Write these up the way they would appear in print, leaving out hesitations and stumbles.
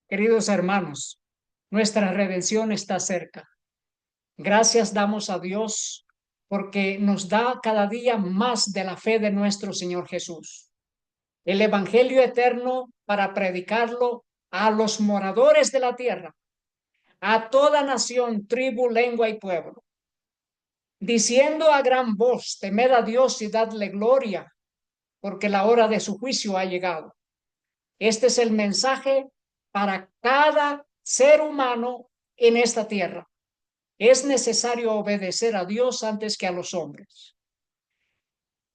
Queridos hermanos, nuestra redención está cerca. Gracias damos a Dios porque nos da cada día más de la fe de nuestro Señor Jesús. El Evangelio eterno para predicarlo a los moradores de la tierra, a toda nación, tribu, lengua y pueblo, diciendo a gran voz, temed a Dios y dadle gloria, porque la hora de su juicio ha llegado. Este es el mensaje para cada ser humano en esta tierra. Es necesario obedecer a Dios antes que a los hombres.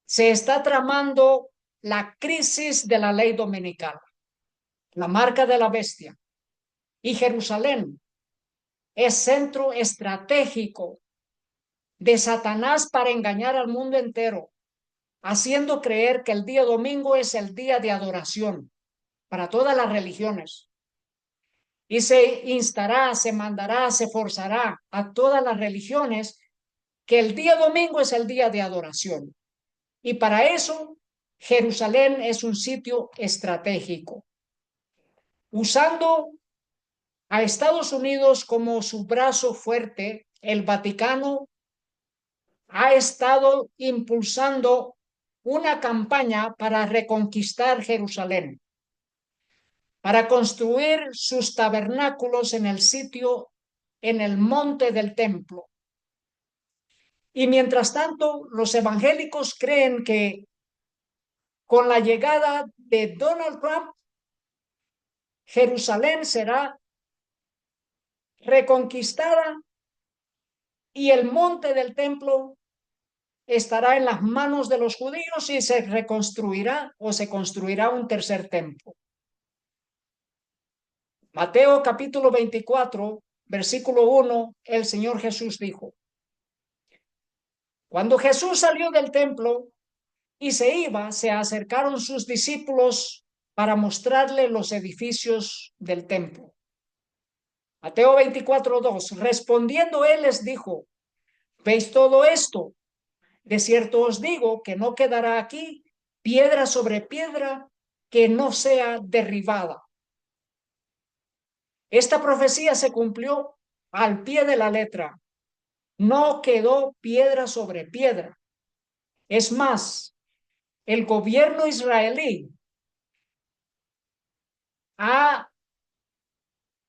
Se está tramando la crisis de la ley dominical, la marca de la bestia, y Jerusalén es centro estratégico de Satanás para engañar al mundo entero, haciendo creer que el día domingo es el día de adoración para todas las religiones. Y se instará, se mandará, se forzará a todas las religiones que el día domingo es el día de adoración. Y para eso, Jerusalén es un sitio estratégico. Usando a Estados Unidos como su brazo fuerte, el Vaticano ha estado impulsando una campaña para reconquistar Jerusalén, para construir sus tabernáculos en el sitio, en el monte del templo. Y mientras tanto, los evangélicos creen que con la llegada de Donald Trump, Jerusalén será reconquistada y el monte del templo estará en las manos de los judíos y se reconstruirá o se construirá un tercer templo. Mateo capítulo 24, versículo 1, el Señor Jesús dijo: Cuando Jesús salió del templo y se iba, se acercaron sus discípulos para mostrarle los edificios del templo. Mateo 24:2, respondiendo él les dijo: ¿Veis todo esto? De cierto os digo que no quedará aquí piedra sobre piedra que no sea derribada. Esta profecía se cumplió al pie de la letra. No quedó piedra sobre piedra. Es más, el gobierno israelí ha,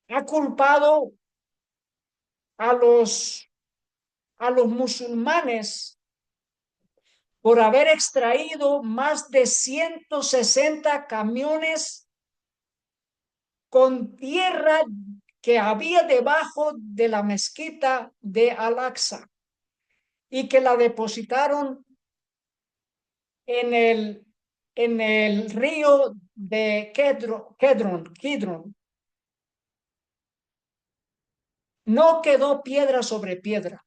ha culpado a los musulmanes por haber extraído más de 160 camiones con tierra que había debajo de la mezquita de Al-Aqsa y que la depositaron en el río de Kidron. No quedó piedra sobre piedra.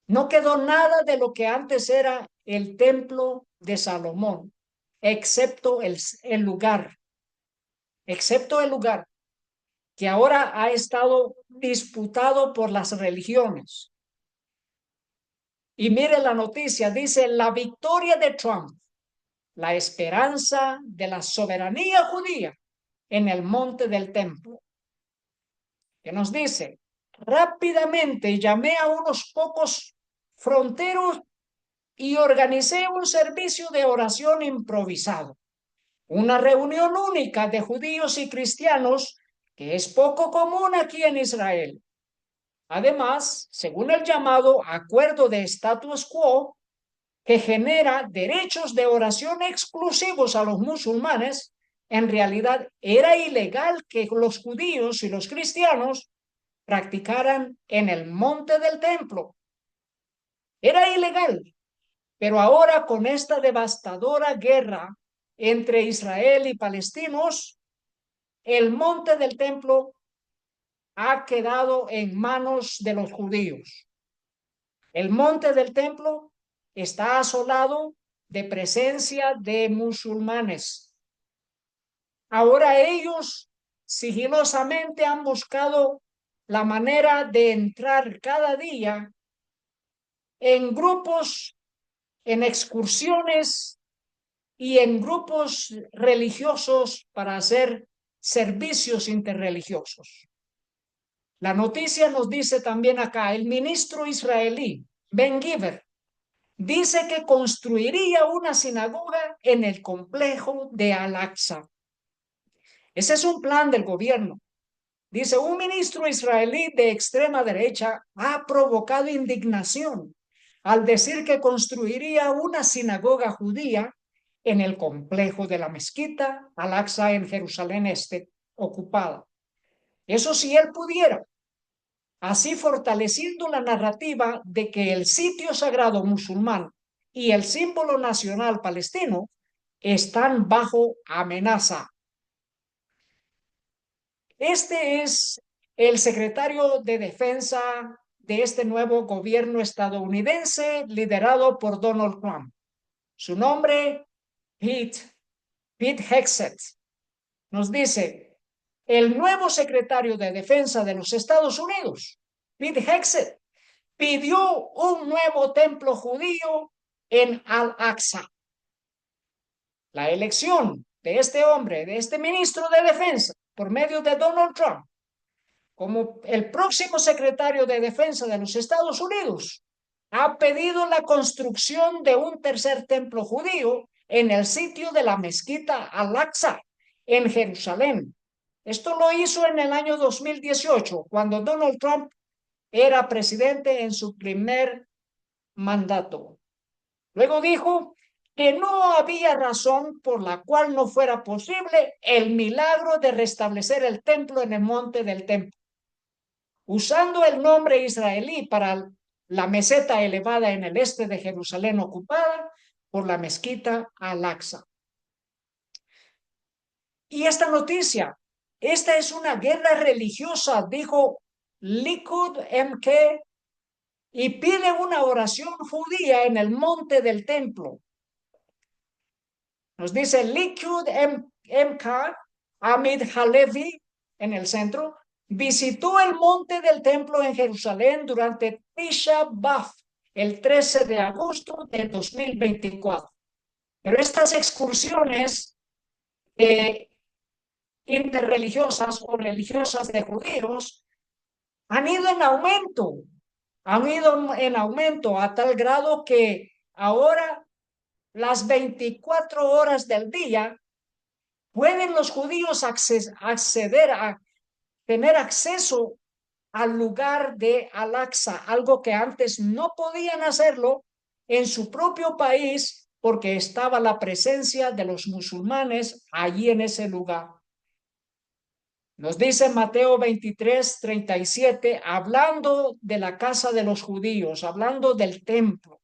No quedó nada de lo que antes era el templo de Salomón, excepto excepto el lugar que ahora ha estado disputado por las religiones. Y mire la noticia, dice: la victoria de Trump, la esperanza de la soberanía judía en el monte del templo. Que nos dice: rápidamente llamé a unos pocos fronteros y organicé un servicio de oración improvisado, una reunión única de judíos y cristianos que es poco común aquí en Israel. Además, según el llamado acuerdo de status quo, que genera derechos de oración exclusivos a los musulmanes, en realidad era ilegal que los judíos y los cristianos practicaran en el monte del templo. Era ilegal, pero ahora con esta devastadora guerra entre Israel y palestinos, el monte del templo ha quedado en manos de los judíos. El monte del templo está asolado de presencia de musulmanes. Ahora ellos sigilosamente han buscado la manera de entrar cada día en grupos, en excursiones y en grupos religiosos para hacer servicios interreligiosos. La noticia nos dice también acá, el ministro israelí, Ben Giver, dice que construiría una sinagoga en el complejo de Al-Aqsa. Ese es un plan del gobierno. Dice, un ministro israelí de extrema derecha ha provocado indignación al decir que construiría una sinagoga judía en el complejo de la mezquita Al-Aqsa en Jerusalén Este, ocupada. Eso si él pudiera, así fortaleciendo la narrativa de que el sitio sagrado musulmán y el símbolo nacional palestino están bajo amenaza. Este es el secretario de Defensa de este nuevo gobierno estadounidense liderado por Donald Trump. Su nombre, Pete Hegseth. Nos dice, el nuevo secretario de Defensa de los Estados Unidos, Pete Hegseth, pidió un nuevo templo judío en Al-Aqsa. La elección de este hombre, de este ministro de Defensa, por medio de Donald Trump, como el próximo secretario de Defensa de los Estados Unidos, ha pedido la construcción de un tercer templo judío en el sitio de la mezquita Al-Aqsa, en Jerusalén. Esto lo hizo en el año 2018, cuando Donald Trump era presidente en su primer mandato. Luego dijo que no había razón por la cual no fuera posible el milagro de restablecer el templo en el monte del templo, usando el nombre israelí para la meseta elevada en el este de Jerusalén ocupada por la mezquita Al-Aqsa. Y esta noticia, esta es una guerra religiosa, dijo Likud MK, y pide una oración judía en el monte del templo. Nos dice Likud MK, Amid Halevi, en el centro, visitó el monte del templo en Jerusalén durante Tisha B'Av, el 13 de agosto de 2024. Pero estas excursiones interreligiosas o religiosas de judíos han ido en aumento a tal grado que ahora las 24 horas del día pueden los judíos acceder a tener acceso al lugar de Al-Aqsa, algo que antes no podían hacerlo en su propio país porque estaba la presencia de los musulmanes allí en ese lugar. Nos dice Mateo 23:37, hablando de la casa de los judíos, hablando del templo.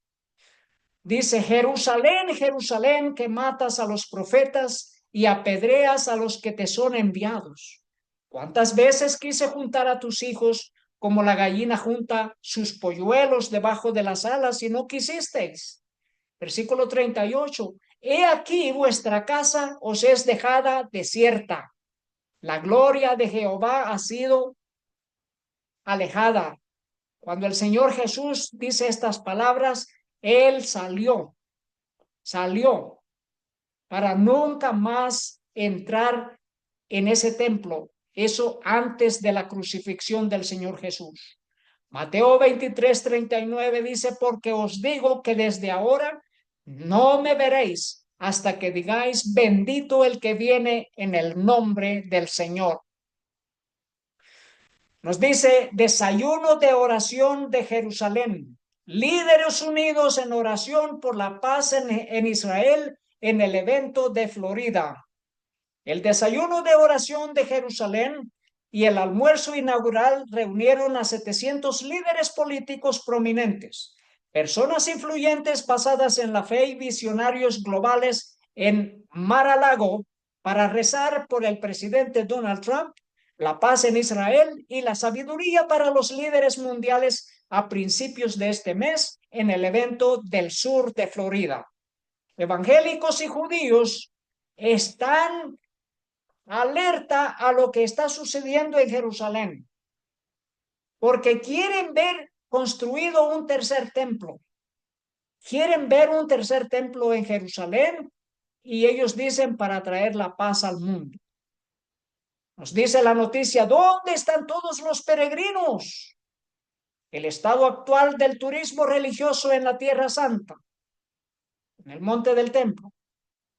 Dice, Jerusalén, Jerusalén, que matas a los profetas y apedreas a los que te son enviados. ¿Cuántas veces quise juntar a tus hijos como la gallina junta sus polluelos debajo de las alas y no quisisteis? Versículo 38. He aquí vuestra casa os es dejada desierta. La gloria de Jehová ha sido alejada. Cuando el Señor Jesús dice estas palabras, Él salió para nunca más entrar en ese templo. Eso antes de la crucifixión del Señor Jesús. Mateo 23:39 dice, porque os digo que desde ahora no me veréis hasta que digáis, bendito el que viene en el nombre del Señor. Nos dice, desayuno de oración de Jerusalén, líderes unidos en oración por la paz en Israel en el evento de Florida. El desayuno de oración de Jerusalén y el almuerzo inaugural reunieron a 700 líderes políticos prominentes, personas influyentes basadas en la fe y visionarios globales en Mar-a-Lago para rezar por el presidente Donald Trump, la paz en Israel y la sabiduría para los líderes mundiales a principios de este mes en el evento del sur de Florida. Evangélicos y judíos están alerta a lo que está sucediendo en Jerusalén, porque quieren ver construido un tercer templo. Quieren ver un tercer templo en Jerusalén y ellos dicen para traer la paz al mundo. Nos dice la noticia, ¿dónde están todos los peregrinos? El estado actual del turismo religioso en la Tierra Santa, en el Monte del Templo.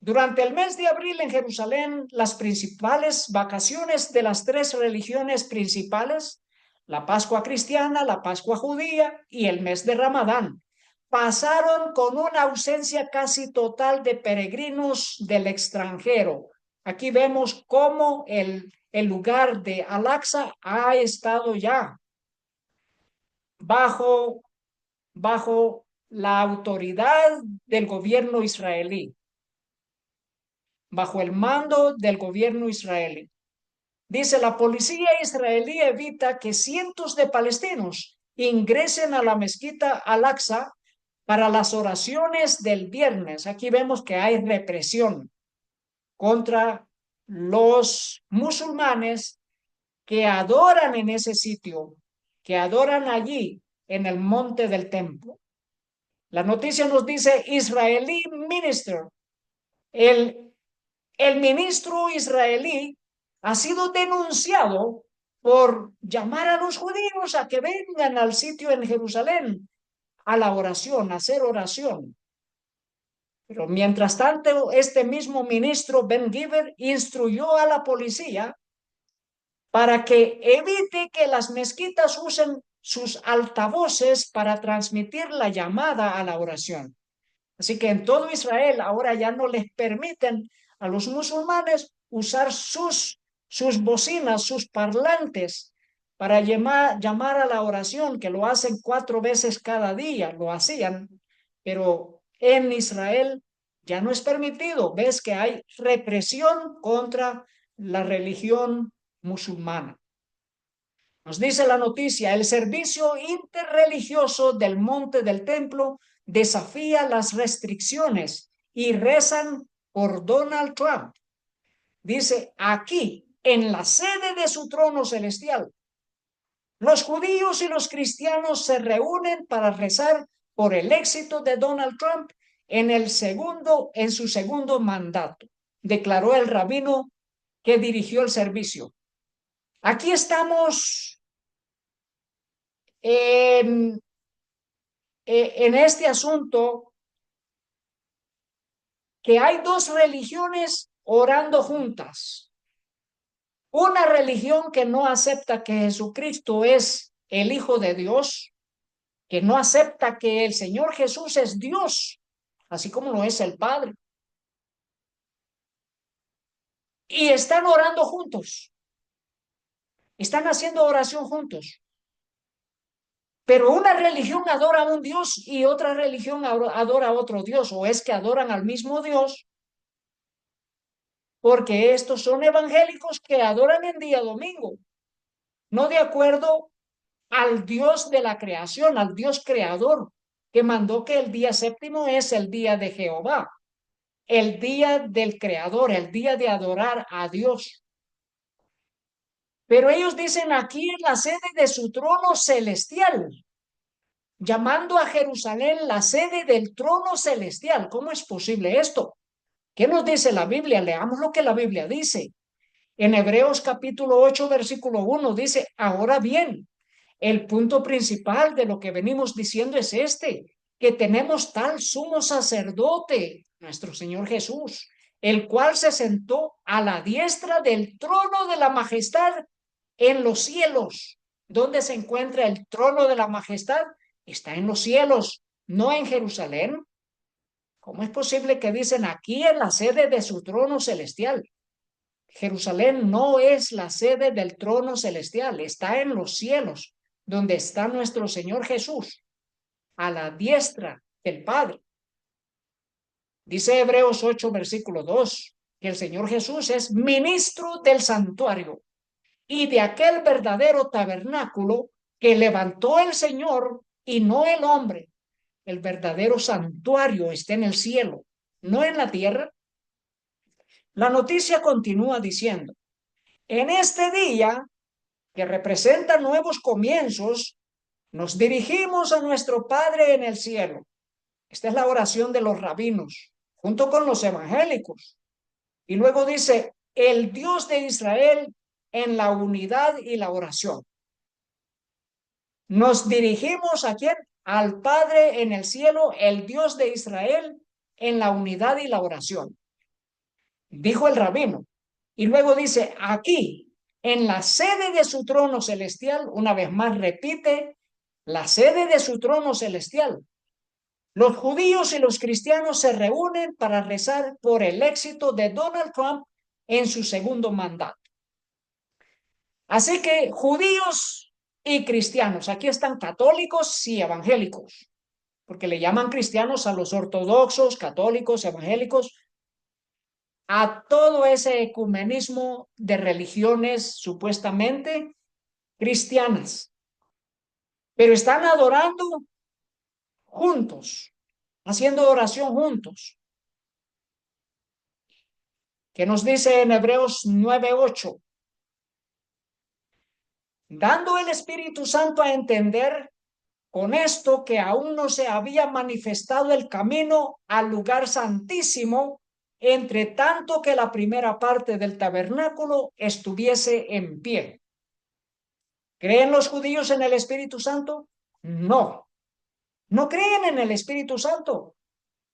Durante el mes de abril en Jerusalén, las principales vacaciones de las tres religiones principales, la Pascua cristiana, la Pascua judía y el mes de Ramadán, pasaron con una ausencia casi total de peregrinos del extranjero. Aquí vemos cómo el lugar de Al-Aqsa ha estado ya bajo, bajo la autoridad del gobierno israelí, bajo el mando del gobierno israelí. Dice, la policía israelí evita que cientos de palestinos ingresen a la mezquita Al-Aqsa para las oraciones del viernes. Aquí vemos que hay represión contra los musulmanes que adoran en ese sitio, que adoran allí en el monte del templo. La noticia nos dice israelí minister, el, el ministro israelí ha sido denunciado por llamar a los judíos a que vengan al sitio en Jerusalén a la oración, a hacer oración. Pero mientras tanto, este mismo ministro Ben Giver instruyó a la policía para que evite que las mezquitas usen sus altavoces para transmitir la llamada a la oración. Así que en todo Israel ahora ya no les permiten a los musulmanes usar sus bocinas, sus parlantes para llamar a la oración, que lo hacen 4 veces cada día, lo hacían, pero en Israel ya no es permitido. Ves que hay represión contra la religión musulmana. Nos dice la noticia, el servicio interreligioso del monte del templo desafía las restricciones y rezan por Donald Trump. Dice, aquí, en la sede de su trono celestial, los judíos y los cristianos se reúnen para rezar por el éxito de Donald Trump en su segundo mandato, declaró el rabino que dirigió el servicio. Aquí estamos en, en este asunto que hay dos religiones orando juntas. Una religión que no acepta que Jesucristo es el Hijo de Dios, que no acepta que el Señor Jesús es Dios, así como lo es el Padre. Y están orando juntos, están haciendo oración juntos. Pero una religión adora a un Dios y otra religión adora a otro Dios, o es que adoran al mismo Dios, porque estos son evangélicos que adoran en día domingo, no de acuerdo al Dios de la creación, al Dios creador, que mandó que el día séptimo es el día de Jehová, el día del creador, el día de adorar a Dios. Pero ellos dicen aquí en la sede de su trono celestial, llamando a Jerusalén la sede del trono celestial. ¿Cómo es posible esto? ¿Qué nos dice la Biblia? Leamos lo que la Biblia dice. En Hebreos capítulo 8, versículo 1 dice, ahora bien, el punto principal de lo que venimos diciendo es este, que tenemos tal sumo sacerdote, nuestro Señor Jesús, el cual se sentó a la diestra del trono de la majestad en los cielos. ¿Dónde se encuentra el trono de la majestad? Está en los cielos, no en Jerusalén. ¿Cómo es posible que dicen aquí en la sede de su trono celestial? Jerusalén no es la sede del trono celestial, está en los cielos, donde está nuestro Señor Jesús, a la diestra del Padre. Dice Hebreos 8, versículo 2, que el Señor Jesús es ministro del santuario y de aquel verdadero tabernáculo que levantó el Señor y no el hombre. El verdadero santuario está en el cielo, no en la tierra. La noticia continúa diciendo, en este día que representa nuevos comienzos, nos dirigimos a nuestro Padre en el cielo. Esta es la oración de los rabinos, junto con los evangélicos. Y luego dice, el Dios de Israel en la unidad y la oración. Nos dirigimos ¿a quién? Al Padre en el cielo, el Dios de Israel, en la unidad y la oración, dijo el rabino. Y luego dice, aquí, en la sede de su trono celestial, una vez más repite, la sede de su trono celestial. Los judíos y los cristianos se reúnen para rezar por el éxito de Donald Trump en su segundo mandato. Así que judíos y cristianos, aquí están católicos y evangélicos, porque le llaman cristianos a los ortodoxos, católicos, evangélicos, a todo ese ecumenismo de religiones supuestamente cristianas, pero están adorando juntos, haciendo oración juntos. ¿Qué nos dice en Hebreos 9:8? Dando el Espíritu Santo a entender con esto que aún no se había manifestado el camino al lugar santísimo, entre tanto que la primera parte del tabernáculo estuviese en pie. ¿Creen los judíos en el Espíritu Santo? No, no creen en el Espíritu Santo.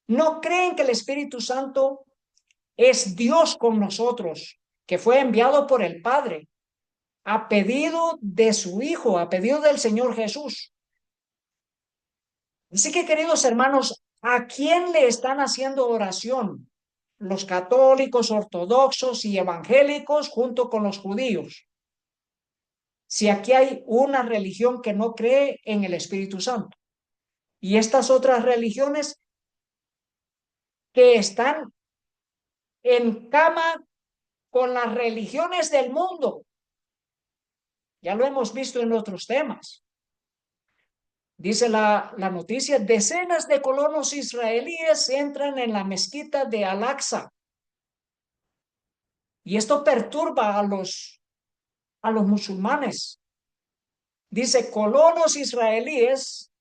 No creen que el Espíritu Santo es Dios con nosotros, que fue enviado por el Padre, a pedido de su Hijo, a pedido del Señor Jesús. Así que, queridos hermanos, ¿a quién le están haciendo oración? Los católicos, ortodoxos y evangélicos junto con los judíos. Si aquí hay una religión que no cree en el Espíritu Santo y estas otras religiones que están en cama con las religiones del mundo, ya lo hemos visto en otros temas. Dice la noticia, decenas de colonos israelíes entran en la mezquita de Al-Aqsa. Y esto perturba a los musulmanes. Dice, colonos israelíes,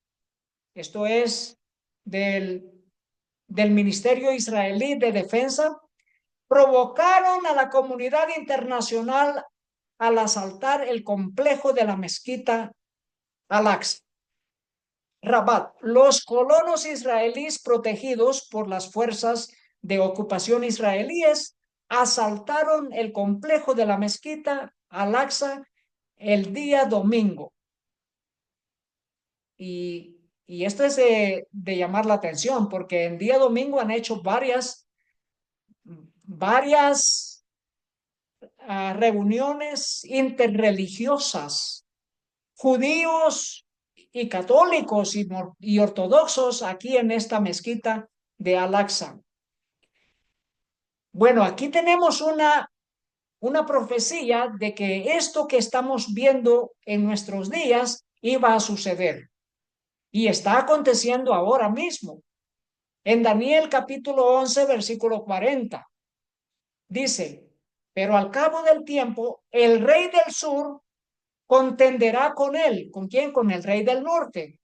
esto es del Ministerio Israelí de Defensa, provocaron a la comunidad internacional al asaltar el complejo de la mezquita Al-Aqsa. Rabat, los colonos israelíes protegidos por las fuerzas de ocupación israelíes asaltaron el complejo de la mezquita Al-Aqsa el día domingo. Y esto es de llamar la atención porque el día domingo han hecho varias reuniones interreligiosas, judíos y católicos y ortodoxos aquí en esta mezquita de Al-Aqsa. Bueno, aquí tenemos una profecía de que esto que estamos viendo en nuestros días iba a suceder y está aconteciendo ahora mismo. En Daniel capítulo 11, versículo 40, dice, pero al cabo del tiempo, el rey del sur contenderá con él. ¿Con quién? Con el rey del norte.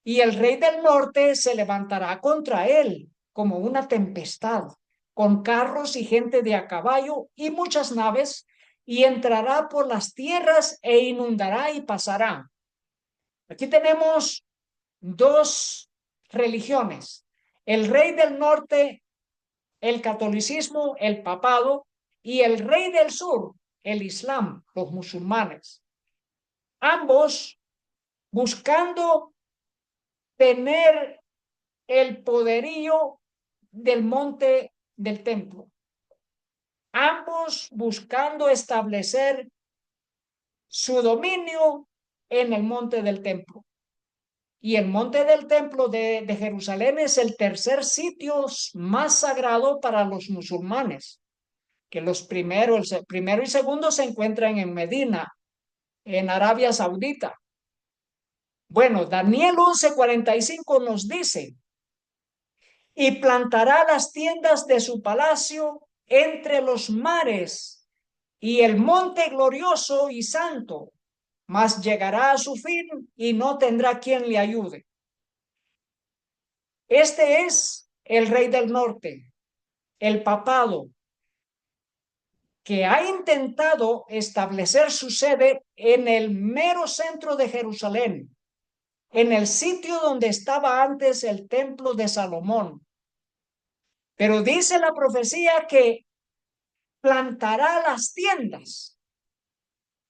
Y el rey del norte se levantará contra él como una tempestad, con carros y gente de a caballo y muchas naves, y entrará por las tierras e inundará y pasará. Aquí tenemos dos religiones. El rey del norte, el catolicismo, el papado, y el rey del sur, el islam, los musulmanes. Ambos buscando tener el poderío del monte del templo. Ambos buscando establecer su dominio en el monte del templo. Y el monte del templo de Jerusalén es el tercer sitio más sagrado para los musulmanes, que el primero y segundo se encuentran en Medina, en Arabia Saudita. Bueno, Daniel 11:45 nos dice, y plantará las tiendas de su palacio entre los mares y el monte glorioso y santo, mas llegará a su fin y no tendrá quien le ayude. Este es el rey del norte, el papado. que ha intentado establecer su sede en el mero centro de Jerusalén, en el sitio donde estaba antes el templo de Salomón. Pero dice la profecía que plantará las tiendas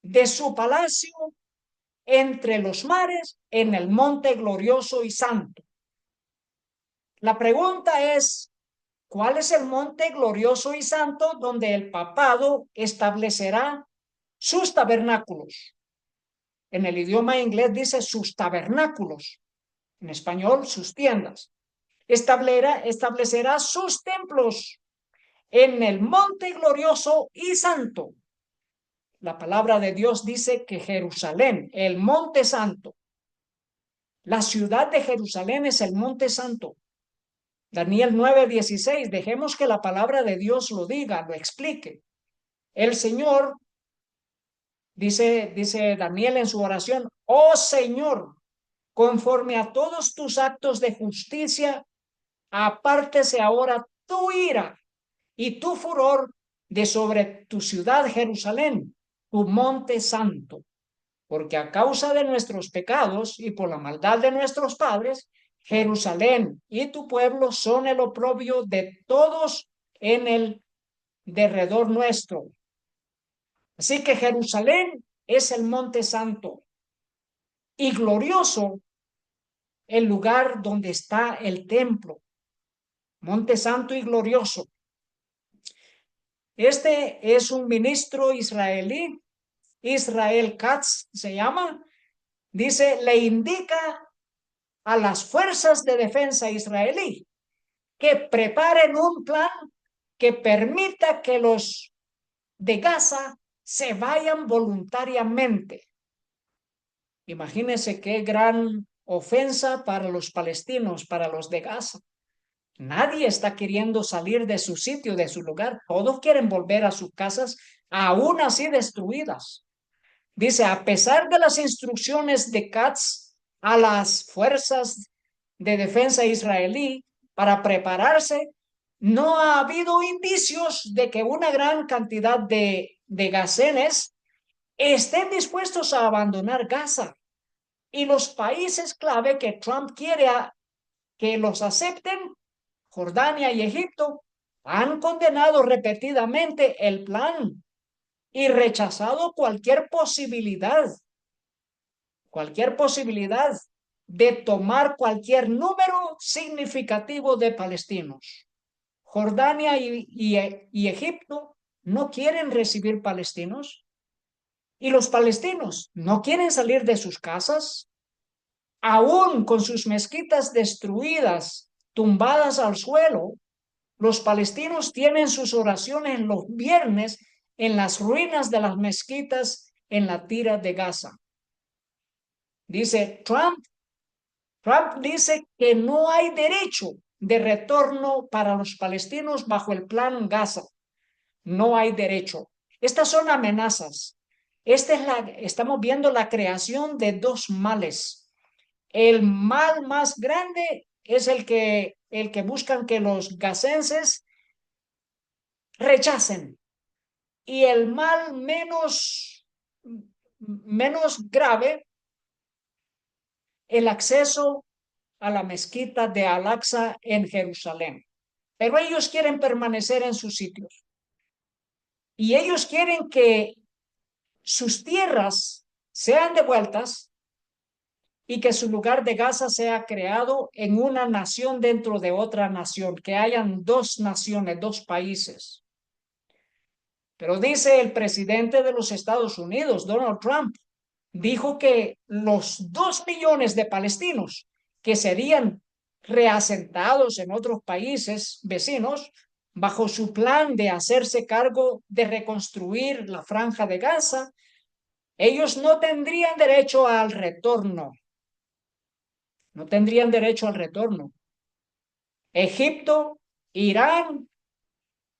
de su palacio entre los mares en el monte glorioso y santo. La pregunta es, ¿cuál es el monte glorioso y santo donde el papado establecerá sus tabernáculos? En el idioma inglés dice sus tabernáculos, en español sus tiendas. Establecerá sus templos en el monte glorioso y santo. La palabra de Dios dice que Jerusalén, el monte santo, la ciudad de Jerusalén es el monte santo. Daniel 9:16, dejemos que la palabra de Dios lo diga, lo explique. El Señor, dice Daniel en su oración, oh Señor, conforme a todos tus actos de justicia, apártese ahora tu ira y tu furor de sobre tu ciudad Jerusalén, tu monte santo, porque a causa de nuestros pecados y por la maldad de nuestros padres, Jerusalén y tu pueblo son el oprobio de todos en el derredor nuestro. Así que Jerusalén es el monte santo y glorioso el lugar donde está el templo, monte santo y glorioso. Este es un ministro israelí, Israel Katz se llama, dice, le indica a las fuerzas de defensa israelí que preparen un plan que permita que los de Gaza se vayan voluntariamente. Imagínense qué gran ofensa para los palestinos, para los de Gaza. Nadie está queriendo salir de su sitio, de su lugar. Todos quieren volver a sus casas, aún así destruidas. Dice, a pesar de las instrucciones de Katz a las fuerzas de defensa israelí para prepararse, no ha habido indicios de que una gran cantidad de gasenes estén dispuestos a abandonar Gaza. Y los países clave que Trump quiere que los acepten, Jordania y Egipto, han condenado repetidamente el plan y rechazado cualquier posibilidad de tomar cualquier número significativo de palestinos. Jordania y Egipto no quieren recibir palestinos y los palestinos no quieren salir de sus casas, aún con sus mezquitas destruidas, tumbadas al suelo. Los palestinos tienen sus oraciones los viernes en las ruinas de las mezquitas en la tira de Gaza. Dice Trump dice que no hay derecho de retorno para los palestinos bajo el plan Gaza. No hay derecho. Estas son amenazas. Estamos viendo la creación de dos males. El mal más grande es el que buscan que los gazenses rechacen. Y el mal menos grave, el acceso a la mezquita de Al-Aqsa en Jerusalén. Pero ellos quieren permanecer en sus sitios. Y ellos quieren que sus tierras sean devueltas y que su lugar de Gaza sea creado en una nación dentro de otra nación, que hayan dos naciones, dos países. Pero dice el presidente de los Estados Unidos, Donald Trump, dijo que los 2 millones de palestinos que serían reasentados en otros países vecinos bajo su plan de hacerse cargo de reconstruir la franja de Gaza, ellos no tendrían derecho al retorno. No tendrían derecho al retorno. Egipto, Irán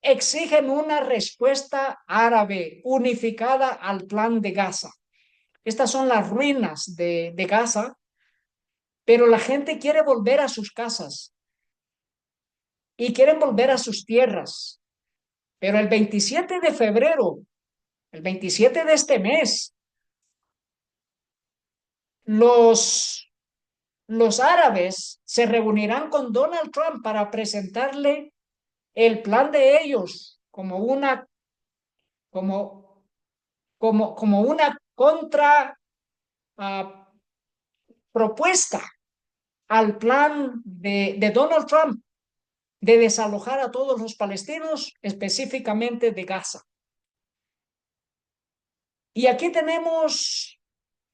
exigen una respuesta árabe unificada al plan de Gaza. Estas son las ruinas de Gaza, pero la gente quiere volver a sus casas y quieren volver a sus tierras. Pero el 27 de febrero, el 27 de este mes, los, los árabes se reunirán con Donald Trump para presentarle el plan de ellos como, como una contra uh, propuesta al plan de Donald Trump de desalojar a todos los palestinos, específicamente de Gaza. Y aquí tenemos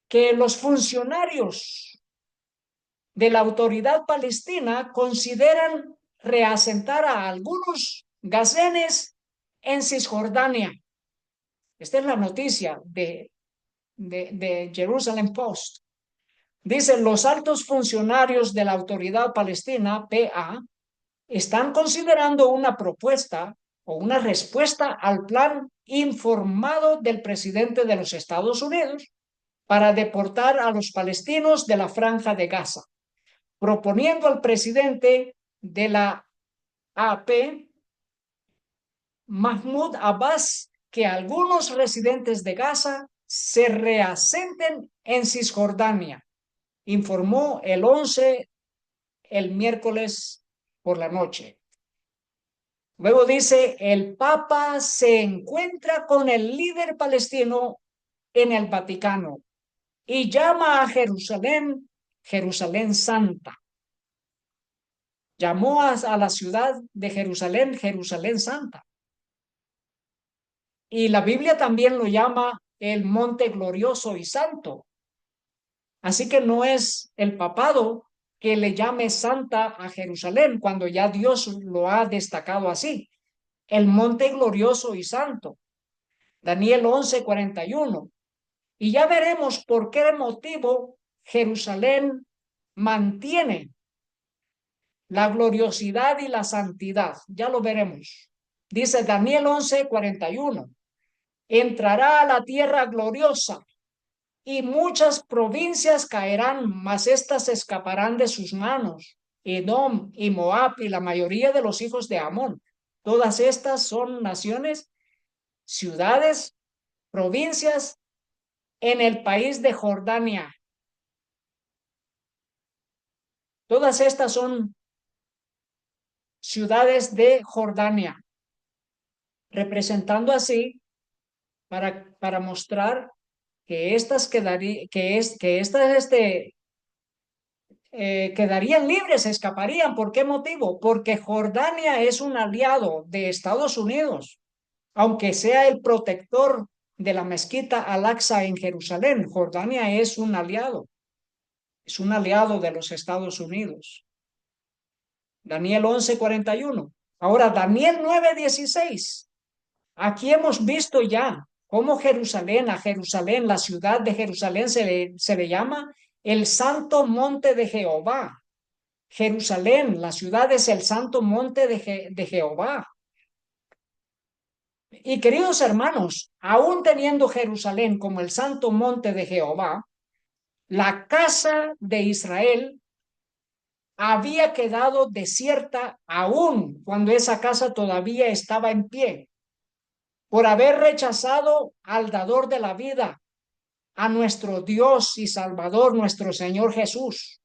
que los funcionarios de la autoridad palestina consideran reasentar a algunos gazenes en Cisjordania. Esta es la noticia de Jerusalem Post. Dicen los altos funcionarios de la autoridad palestina, PA, están considerando una propuesta o una respuesta al plan informado del presidente de los Estados Unidos para deportar a los palestinos de la Franja de Gaza, proponiendo al presidente de la AP, Mahmoud Abbas, que algunos residentes de Gaza se reasenten en Cisjordania, informó el miércoles por la noche. Luego dice, el Papa se encuentra con el líder palestino en el Vaticano y llama a Jerusalén, Jerusalén Santa. Llamó a la ciudad de Jerusalén, Jerusalén Santa. Y la Biblia también lo llama el monte glorioso y santo. Así que no es el papado que le llame santa a Jerusalén cuando ya Dios lo ha destacado así. El monte glorioso y santo. Daniel 11:41. Y ya veremos por qué motivo Jerusalén mantiene la gloriosidad y la santidad. Ya lo veremos. Dice Daniel 11:41. Entrará a la tierra gloriosa y muchas provincias caerán, mas éstas escaparán de sus manos. Edom y Moab y la mayoría de los hijos de Amón. Todas estas son naciones, ciudades, provincias en el país de Jordania. Todas estas son ciudades de Jordania, representando así para mostrar que estas quedarían libres, escaparían. ¿Por qué motivo? Porque Jordania es un aliado de Estados Unidos, aunque sea el protector de la mezquita Al-Aqsa en Jerusalén. Jordania es un aliado de los Estados Unidos. Daniel 11:41. Ahora, Daniel 9:16. Aquí hemos visto ya cómo a Jerusalén, la ciudad de Jerusalén se le llama el santo monte de Jehová. Jerusalén, la ciudad es el santo monte de Jehová. Y queridos hermanos, aún teniendo Jerusalén como el santo monte de Jehová, la casa de Israel había quedado desierta aún cuando esa casa todavía estaba en pie, por haber rechazado al dador de la vida, a nuestro Dios y Salvador, nuestro Señor Jesús.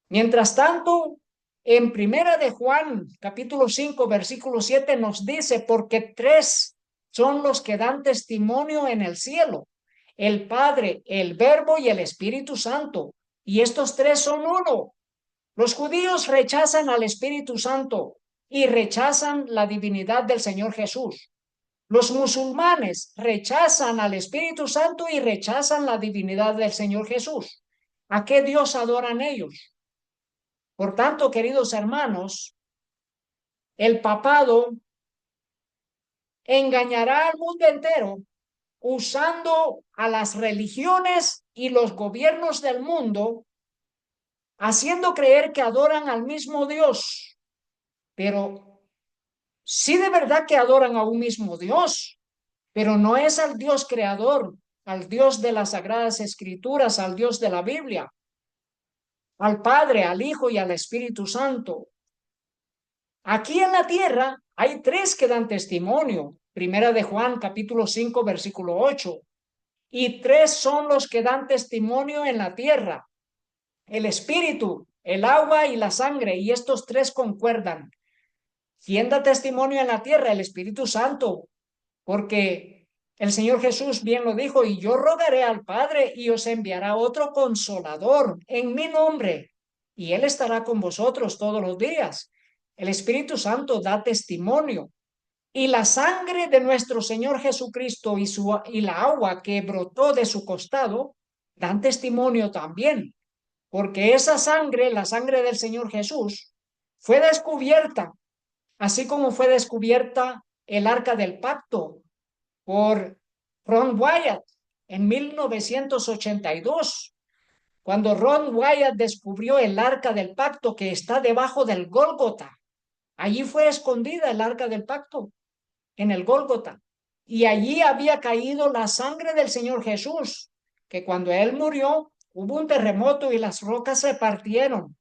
Mientras tanto, en Primera de Juan, capítulo 5, versículo 7, nos dice, porque tres son los que dan testimonio en el cielo, el Padre, el Verbo y el Espíritu Santo, y estos tres son uno. Los judíos rechazan al Espíritu Santo y rechazan la divinidad del Señor Jesús. Los musulmanes rechazan al Espíritu Santo y rechazan la divinidad del Señor Jesús. ¿A qué Dios adoran ellos? Por tanto, queridos hermanos, el papado engañará al mundo entero usando a las religiones y los gobiernos del mundo, haciendo creer que adoran al mismo Dios, pero sí de verdad que adoran a un mismo Dios, pero no es al Dios creador, al Dios de las Sagradas Escrituras, al Dios de la Biblia, al Padre, al Hijo y al Espíritu Santo. Aquí en la tierra hay tres que dan testimonio. Primera de Juan, capítulo 5, versículo 8. Y tres son los que dan testimonio en la tierra: el espíritu, el agua y la sangre. Y estos tres concuerdan. ¿Quién da testimonio en la tierra? El Espíritu Santo, porque el Señor Jesús bien lo dijo: y yo rogaré al Padre y os enviará otro consolador en mi nombre, y él estará con vosotros todos los días. El Espíritu Santo da testimonio. Y la sangre de nuestro Señor Jesucristo y la agua que brotó de su costado dan testimonio también, porque esa sangre, la sangre del Señor Jesús, fue descubierta, así como fue descubierta el arca del pacto por Ron Wyatt en 1982, cuando Ron Wyatt descubrió el arca del pacto que está debajo del Gólgota. Allí fue escondida el arca del pacto, en el Gólgota. Y allí había caído la sangre del Señor Jesús, que cuando él murió hubo un terremoto y las rocas se partieron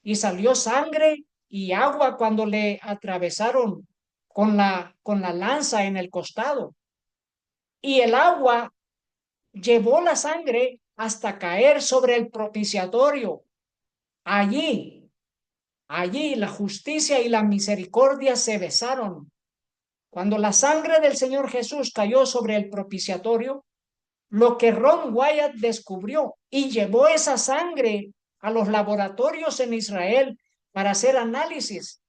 y salió sangre y agua cuando le atravesaron con la lanza en el costado. Y el agua llevó la sangre hasta caer sobre el propiciatorio. Allí, allí la justicia y la misericordia se besaron. Cuando la sangre del Señor Jesús cayó sobre el propiciatorio, lo que Ron Wyatt descubrió, y llevó esa sangre a los laboratorios en Israel para hacer análisis,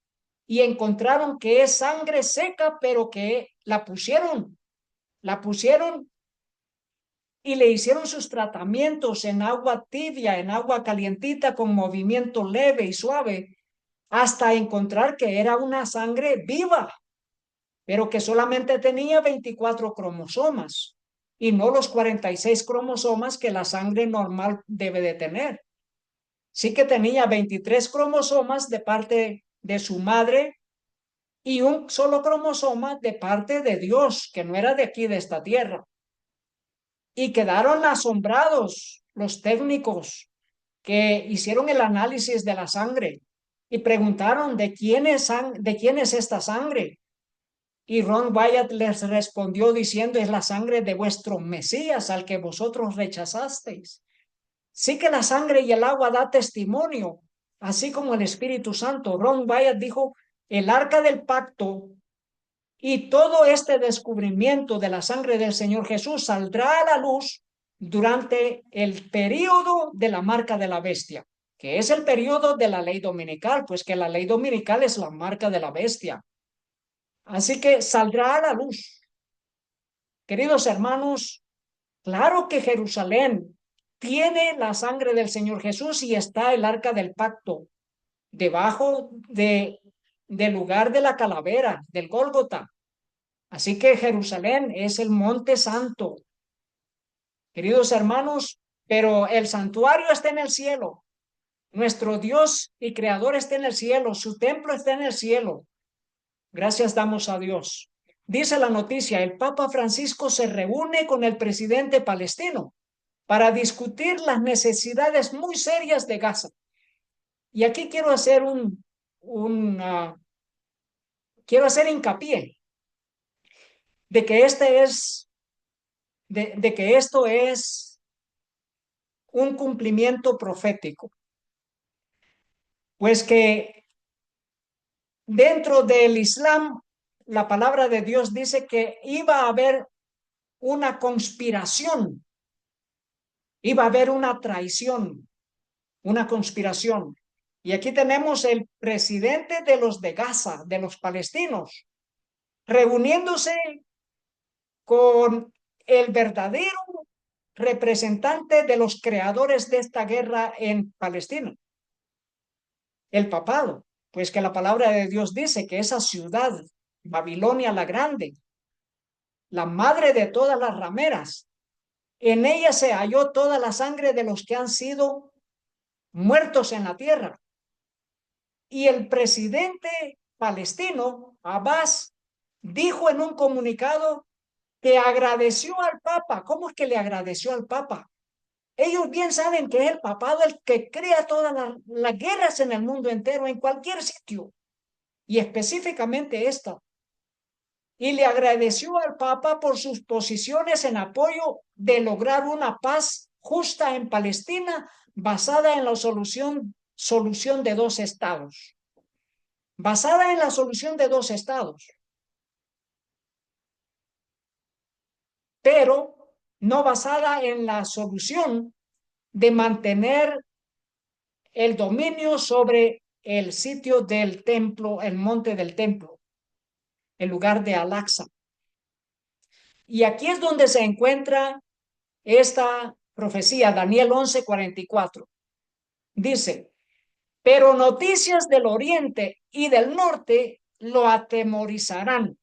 y encontraron que es sangre seca, pero que la pusieron y le hicieron sus tratamientos en agua tibia, en agua calientita, con movimiento leve y suave, hasta encontrar que era una sangre viva, pero que solamente tenía 24 cromosomas y no los 46 cromosomas que la sangre normal debe de tener. Sí que tenía 23 cromosomas de parte de su madre y un solo cromosoma de parte de Dios, que no era de aquí, de esta tierra. Y quedaron asombrados los técnicos que hicieron el análisis de la sangre y preguntaron: ¿de quién es esta sangre? Y Ron Wyatt les respondió diciendo: es la sangre de vuestro Mesías, al que vosotros rechazasteis. Sí que la sangre y el agua da testimonio, así como el Espíritu Santo. Ron Wyatt dijo: el arca del pacto y todo este descubrimiento de la sangre del Señor Jesús saldrá a la luz durante el periodo de la marca de la bestia, que es el periodo de la ley dominical, pues que la ley dominical es la marca de la bestia. Así que saldrá a la luz. Queridos hermanos, claro que Jerusalén tiene la sangre del Señor Jesús y está el arca del pacto debajo del lugar de la calavera, del Gólgota. Así que Jerusalén es el monte santo, queridos hermanos, pero el santuario está en el cielo. Nuestro Dios y Creador está en el cielo, su templo está en el cielo. Gracias damos a Dios. Dice la noticia: el Papa Francisco se reúne con el presidente palestino para discutir las necesidades muy serias de Gaza. Y aquí quiero hacer hincapié de que de que esto es un cumplimiento profético, pues que dentro del Islam la palabra de Dios dice que iba a haber una conspiración, iba a haber una traición, una conspiración. Y aquí tenemos el presidente de los de Gaza, de los palestinos, reuniéndose con el verdadero representante de los creadores de esta guerra en Palestina, el papado, pues que la palabra de Dios dice que esa ciudad, Babilonia la Grande, la madre de todas las rameras, en ella se halló toda la sangre de los que han sido muertos en la tierra. Y el presidente palestino, Abbas, dijo en un comunicado que agradeció al Papa. ¿Cómo es que le agradeció al Papa? Ellos bien saben que es el papado el que crea todas las guerras en el mundo entero, en cualquier sitio. y específicamente esta, y le agradeció al Papa por sus posiciones en apoyo de lograr una paz justa en Palestina basada en la solución de dos estados. Basada en la solución de dos estados, pero no basada en la solución de mantener el dominio sobre el sitio del templo, el monte del templo, el lugar de Al-Aqsa. Y aquí es donde se encuentra esta profecía, Daniel 11:44. Dice, pero noticias del oriente y del norte lo atemorizarán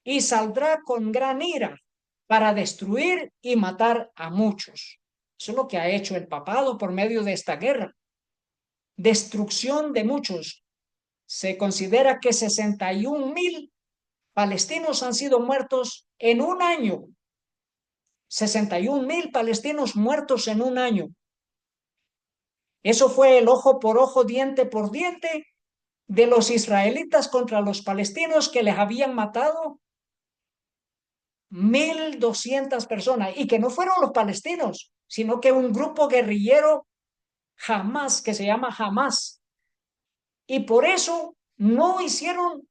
y saldrá con gran ira para destruir y matar a muchos. Eso es lo que ha hecho el papado por medio de esta guerra. Destrucción de muchos. Se considera que 61,000 palestinos han sido muertos en un año. 61,000 palestinos muertos en un año. Eso fue el ojo por ojo, diente por diente de los israelitas contra los palestinos, que les habían matado 1,200 personas, y que no fueron los palestinos, sino que un grupo guerrillero Hamas, que se llama Hamas. Y por eso no hicieron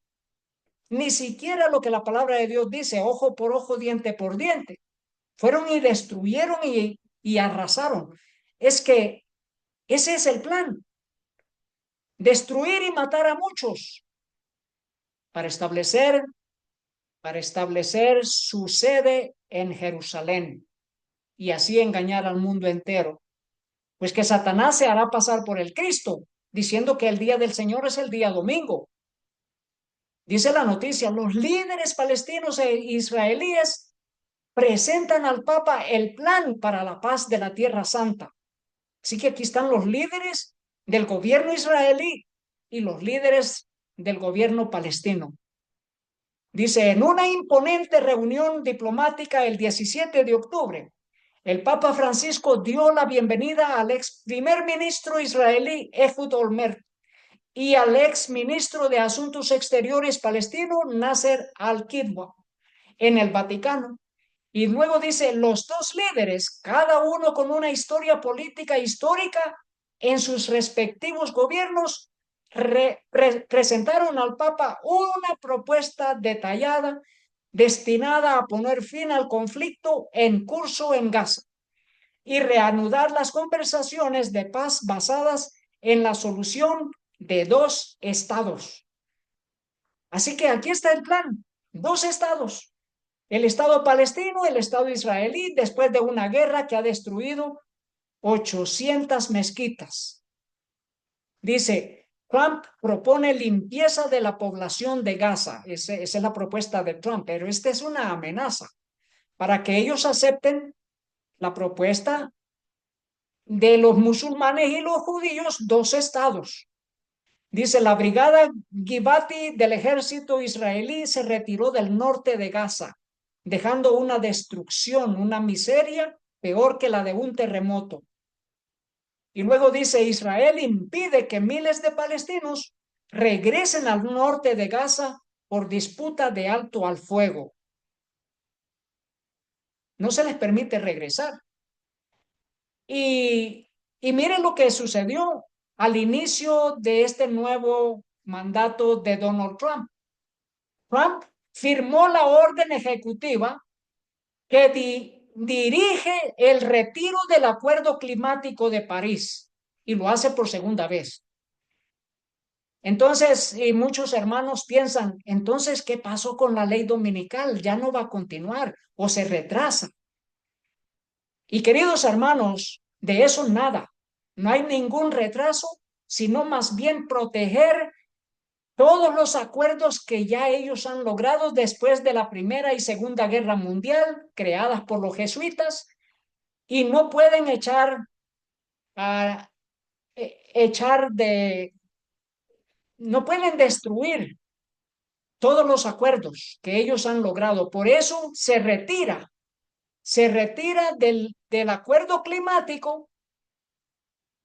ni siquiera lo que la palabra de Dios dice, ojo por ojo, diente por diente. Fueron y destruyeron y arrasaron. Es que ese es el plan. Destruir y matar a muchos para establecer, su sede en Jerusalén y así engañar al mundo entero. Pues que Satanás se hará pasar por el Cristo, diciendo que el día del Señor es el día domingo. Dice la noticia, los líderes palestinos e israelíes presentan al Papa el plan para la paz de la Tierra Santa. Así que aquí están los líderes del gobierno israelí y los líderes del gobierno palestino. Dice, en una imponente reunión diplomática el 17 de octubre, el Papa Francisco dio la bienvenida al ex primer ministro israelí Ehud Olmert y al ex ministro de Asuntos Exteriores palestino Nasser al-Kidwa en el Vaticano. Y luego dice, los dos líderes, cada uno con una historia política histórica en sus respectivos gobiernos, presentaron al Papa una propuesta detallada destinada a poner fin al conflicto en curso en Gaza y reanudar las conversaciones de paz basadas en la solución de dos estados. Así que aquí está el plan, dos estados. El Estado palestino, el Estado israelí, después de una guerra que ha destruido 800 mezquitas. Dice, Trump propone limpieza de la población de Gaza. Esa es la propuesta de Trump, pero esta es una amenaza para que ellos acepten la propuesta de los musulmanes y los judíos, dos estados. Dice, la brigada Givati del ejército israelí se retiró del norte de Gaza, dejando una destrucción, una miseria peor que la de un terremoto. Y luego dice, Israel impide que miles de palestinos regresen al norte de Gaza por disputa de alto al fuego. No se les permite regresar. Y miren lo que sucedió al inicio de este nuevo mandato de Donald Trump. Trump firmó la orden ejecutiva que dirige el retiro del Acuerdo Climático de París y lo hace por segunda vez. Entonces, y muchos hermanos piensan, entonces, ¿qué pasó con la ley dominical? Ya no va a continuar o se retrasa. Y queridos hermanos, de eso nada. No hay ningún retraso, sino más bien proteger todos los acuerdos que ya ellos han logrado después de la Primera y Segunda Guerra Mundial, creadas por los jesuitas, y no pueden no pueden destruir todos los acuerdos que ellos han logrado. Por eso se retira del acuerdo climático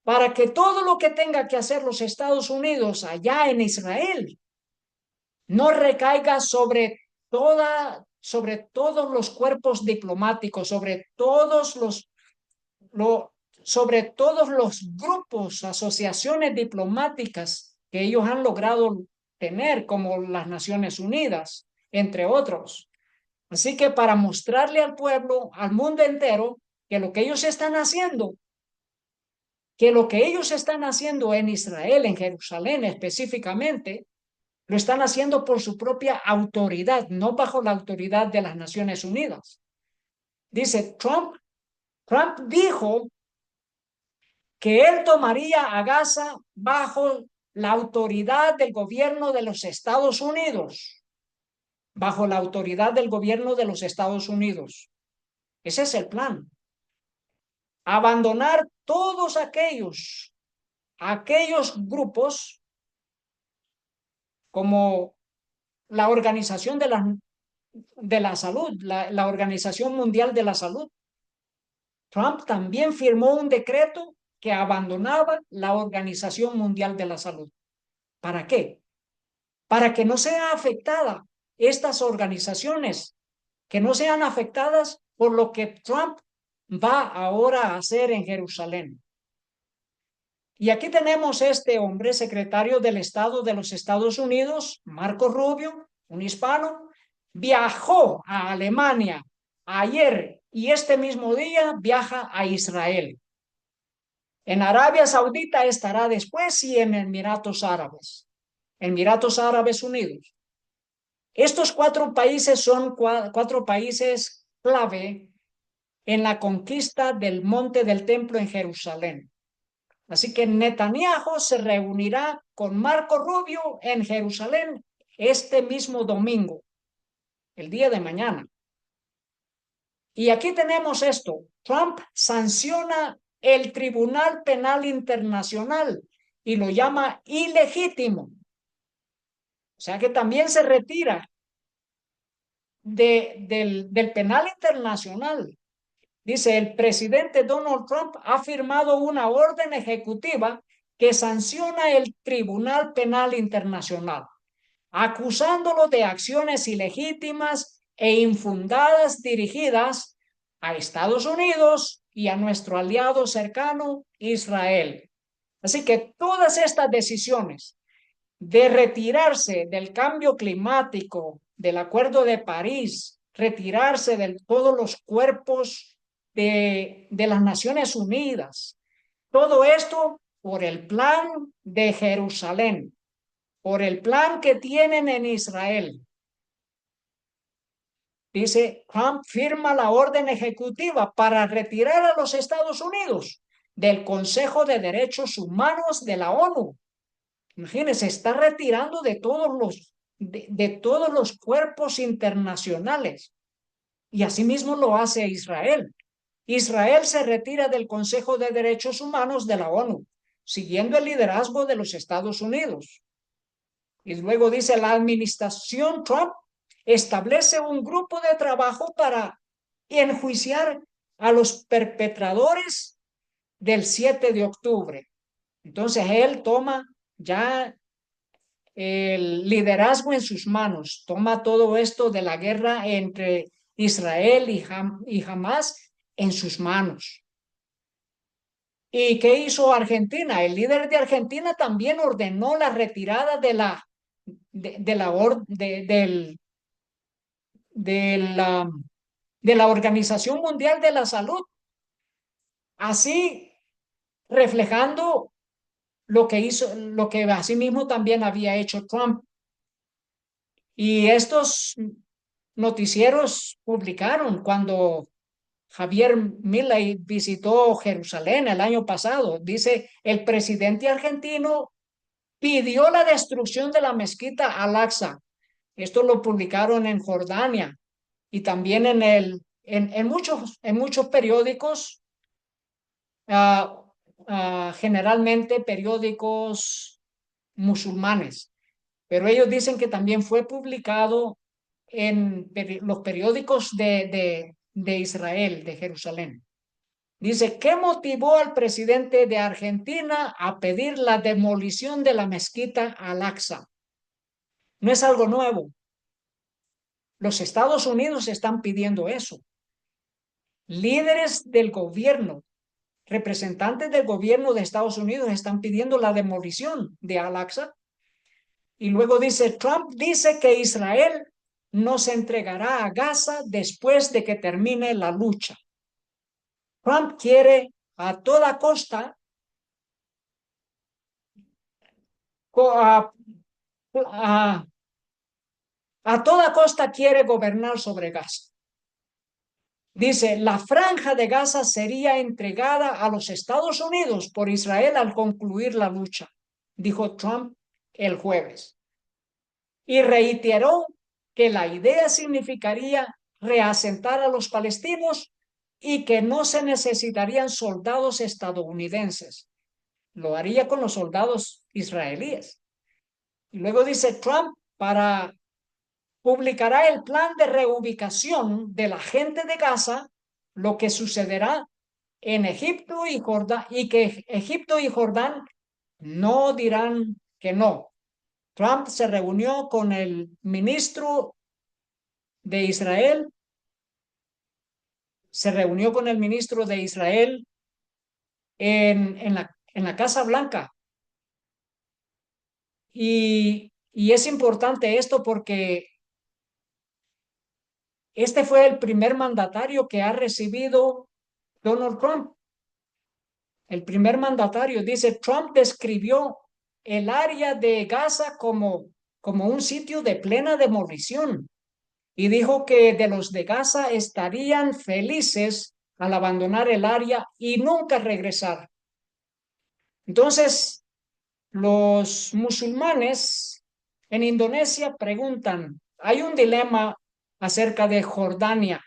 para que todo lo que tenga que hacer los Estados Unidos allá en Israel no recaiga sobre todos los cuerpos diplomáticos, sobre todos los grupos, asociaciones diplomáticas que ellos han logrado tener, como las Naciones Unidas, entre otros. Así que para mostrarle al pueblo, al mundo entero, que lo que ellos están haciendo, que lo que ellos están haciendo en Israel, en Jerusalén específicamente, lo están haciendo por su propia autoridad, no bajo la autoridad de las Naciones Unidas. Dice, Trump dijo que él tomaría a Gaza bajo la autoridad del gobierno de los Estados Unidos, bajo la autoridad del gobierno de los Estados Unidos. Ese es el plan. Abandonar todos aquellos grupos como la Organización de la Salud, la Organización Mundial de la Salud. Trump también firmó un decreto que abandonaba la Organización Mundial de la Salud. ¿Para qué? Para que no sean afectadas estas organizaciones, que no sean afectadas por lo que Trump va ahora a hacer en Jerusalén. Y aquí tenemos este hombre, secretario del Estado de los Estados Unidos, Marco Rubio, un hispano, viajó a Alemania ayer y este mismo día viaja a Israel. En Arabia Saudita estará después y en Emiratos Árabes Unidos. Estos cuatro países son cuatro países clave en la conquista del monte del templo en Jerusalén. Así que Netanyahu se reunirá con Marco Rubio en Jerusalén este mismo domingo, el día de mañana. Y aquí tenemos esto. Trump sanciona el Tribunal Penal Internacional y lo llama ilegítimo. O sea que también se retira del penal internacional. Dice, el presidente Donald Trump ha firmado una orden ejecutiva que sanciona el Tribunal Penal Internacional, acusándolo de acciones ilegítimas e infundadas dirigidas a Estados Unidos y a nuestro aliado cercano, Israel. Así que todas estas decisiones de retirarse del cambio climático, del Acuerdo de París, retirarse de todos los cuerpos de las Naciones Unidas. Todo esto por el plan de Jerusalén, por el plan que tienen en Israel. Dice, Trump firma la orden ejecutiva para retirar a los Estados Unidos del Consejo de Derechos Humanos de la ONU. Imagínense, está retirando de todos los cuerpos internacionales. Y asimismo lo hace Israel. Israel se retira del Consejo de Derechos Humanos de la ONU, siguiendo el liderazgo de los Estados Unidos. Y luego dice, la administración Trump establece un grupo de trabajo para enjuiciar a los perpetradores del 7 de octubre. Entonces él toma ya el liderazgo en sus manos, toma todo esto de la guerra entre Israel y Hamas en sus manos. ¿Y qué hizo Argentina? El líder de Argentina también ordenó la retirada de la, de la Organización Mundial de la Salud, así reflejando lo que asimismo también había hecho Trump. Y estos noticieros publicaron cuando Javier Milei visitó Jerusalén el año pasado. Dice, el presidente argentino pidió la destrucción de la mezquita Al-Aqsa. Esto lo publicaron en Jordania y también en muchos periódicos, generalmente periódicos musulmanes. Pero ellos dicen que también fue publicado en los periódicos de Israel, de Jerusalén. Dice, ¿qué motivó al presidente de Argentina a pedir la demolición de la mezquita Al-Aqsa? No es algo nuevo. Los Estados Unidos están pidiendo eso. Líderes del gobierno, representantes del gobierno de Estados Unidos están pidiendo la demolición de Al-Aqsa. Y luego dice, Trump dice que Israel no se entregará a Gaza después de que termine la lucha. Trump quiere a toda costa a, a, a toda costa quiere gobernar sobre Gaza. Dice, la franja de Gaza sería entregada a los Estados Unidos por Israel al concluir la lucha, dijo Trump el jueves. Y reiteró que la idea significaría reasentar a los palestinos y que no se necesitarían soldados estadounidenses. Lo haría con los soldados israelíes. Y luego dice Trump, publicará el plan de reubicación de la gente de Gaza, lo que sucederá en Egipto y Jordán, y que Egipto y Jordán no dirán que no. Trump se reunió con el ministro de Israel, se reunió con el ministro de Israel en la Casa Blanca. Y es importante esto porque este fue el primer mandatario que ha recibido Donald Trump. El primer mandatario dice, Trump describió el área de Gaza como un sitio de plena demolición y dijo que de los de Gaza estarían felices al abandonar el área y nunca regresar. Entonces, los musulmanes en Indonesia preguntan, hay un dilema acerca de Jordania.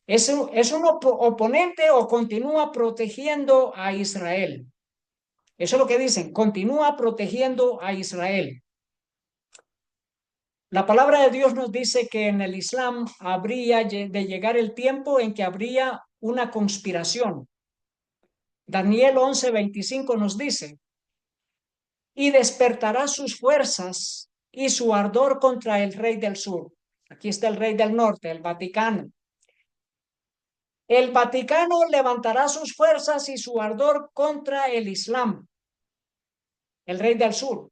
¿Es un oponente o continúa protegiendo a Israel? Eso es lo que dicen, continúa protegiendo a Israel. La palabra de Dios nos dice que en el Islam habría de llegar el tiempo en que habría una conspiración. Daniel 11:25 nos dice, y despertará sus fuerzas y su ardor contra el rey del sur. Aquí está el rey del norte, el Vaticano. El Vaticano levantará sus fuerzas y su ardor contra el Islam, el rey del sur.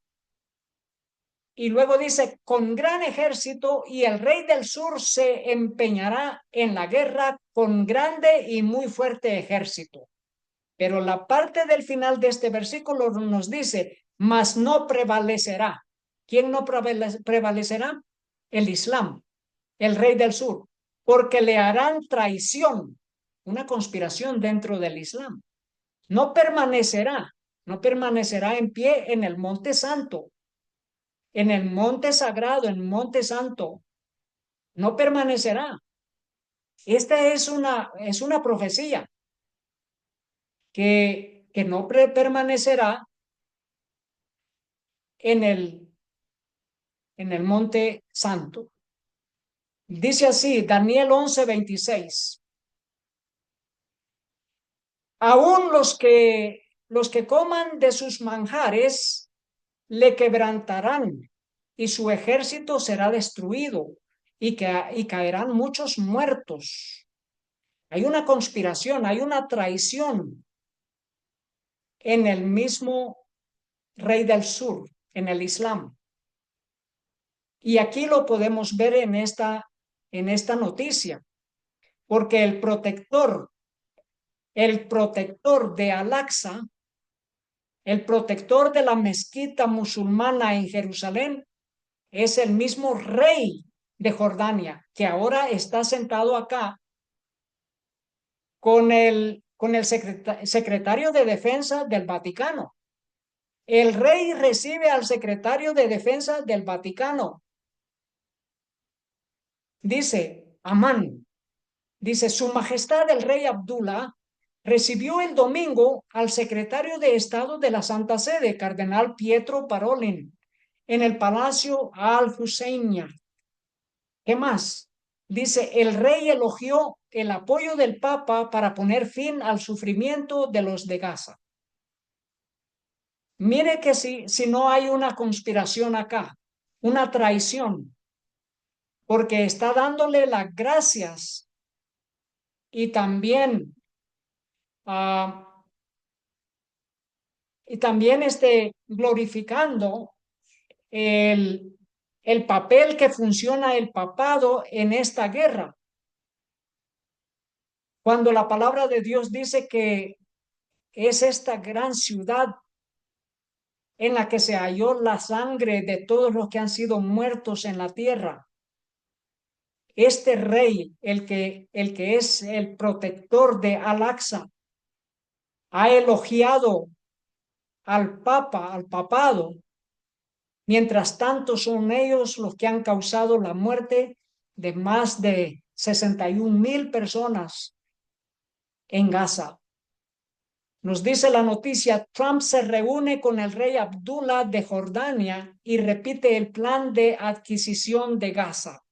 Y luego dice, con gran ejército, y el rey del sur se empeñará en la guerra con grande y muy fuerte ejército. Pero la parte del final de este versículo nos dice, mas no prevalecerá. ¿Quién no prevalecerá? El Islam, el rey del sur, porque le harán traición, una conspiración dentro del Islam. No permanecerá, no permanecerá en pie en el monte santo, en el monte sagrado, en el monte santo, no permanecerá. Esta es una profecía que no permanecerá en el monte santo. Dice así, Daniel 11:26. Aún los que coman de sus manjares le quebrantarán y su ejército será destruido y caerán muchos muertos. Hay una conspiración, hay una traición en el mismo rey del sur, en el Islam. Y aquí lo podemos ver en esta noticia, porque el protector de Al-Aqsa, el protector de la mezquita musulmana en Jerusalén, es el mismo rey de Jordania, que ahora está sentado acá con el secretario de Defensa del Vaticano. El rey recibe al secretario de Defensa del Vaticano. Dice Amán, dice, Su Majestad el Rey Abdullah recibió el domingo al secretario de Estado de la Santa Sede, Cardenal Pietro Parolin, en el Palacio Al-Husseiniya. ¿Qué más? Dice, el rey elogió el apoyo del Papa para poner fin al sufrimiento de los de Gaza. Mire que si no hay una conspiración acá, una traición, porque está dándole las gracias y también, ah, glorificando el, el papel que funciona el papado en esta guerra. Cuando la palabra de Dios dice que es esta gran ciudad en la que se halló la sangre de todos los que han sido muertos en la tierra. Este rey, el que es el protector de Al-Aqsa, ha elogiado al papa, al papado. Mientras tanto, son ellos los que han causado la muerte de más de 61,000 personas en Gaza. Nos dice la noticia, Trump se reúne con el rey Abdullah de Jordania y repite el plan de adquisición de Gaza.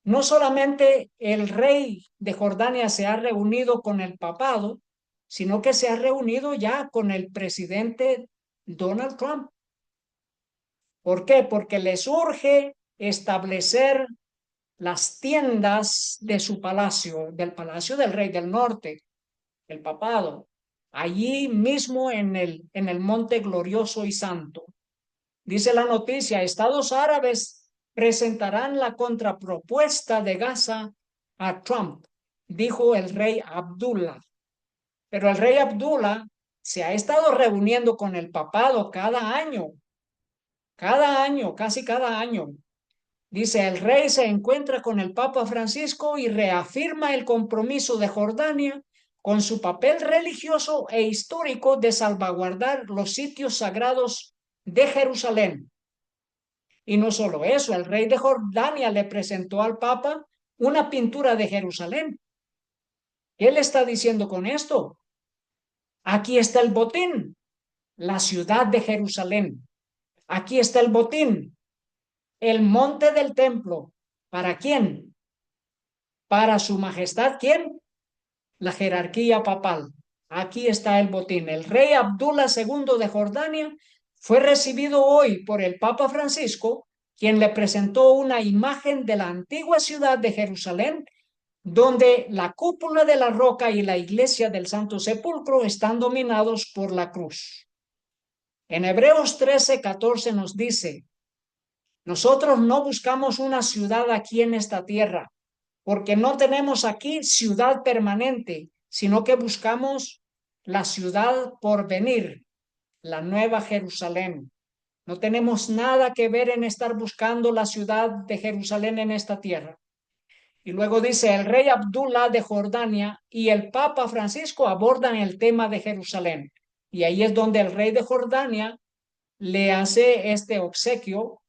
No solamente el rey de Jordania se ha reunido con el papado, sino que se ha reunido ya con el presidente Donald Trump. ¿Por qué? Porque les urge establecer las tiendas de su palacio, del palacio del rey del norte, el papado, allí mismo en el monte glorioso y santo. Dice la noticia, Estados Árabes presentarán la contrapropuesta de Gaza a Trump, dijo el rey Abdullah. Pero el rey Abdullah se ha estado reuniendo con el papado cada año, casi cada año. Dice, el rey se encuentra con el Papa Francisco y reafirma el compromiso de Jordania con su papel religioso e histórico de salvaguardar los sitios sagrados de Jerusalén. Y no solo eso, el rey de Jordania le presentó al Papa una pintura de Jerusalén. ¿Qué le está diciendo con esto? Aquí está el botín, la ciudad de Jerusalén. Aquí está el botín, el monte del templo. ¿Para quién? Para su majestad, ¿quién? La jerarquía papal. Aquí está el botín. El rey Abdullah II de Jordania fue recibido hoy por el Papa Francisco, quien le presentó una imagen de la antigua ciudad de Jerusalén, donde la cúpula de la roca y la iglesia del Santo Sepulcro están dominados por la cruz. En Hebreos 13:14 nos dice, nosotros no buscamos una ciudad aquí en esta tierra, porque no tenemos aquí ciudad permanente, sino que buscamos la ciudad por venir, la nueva Jerusalén. No tenemos nada que ver en estar buscando la ciudad de Jerusalén en esta tierra. Y luego dice, el rey Abdullah de Jordania y el Papa Francisco abordan el tema de Jerusalén. Y ahí es donde el rey de Jordania le hace este obsequio,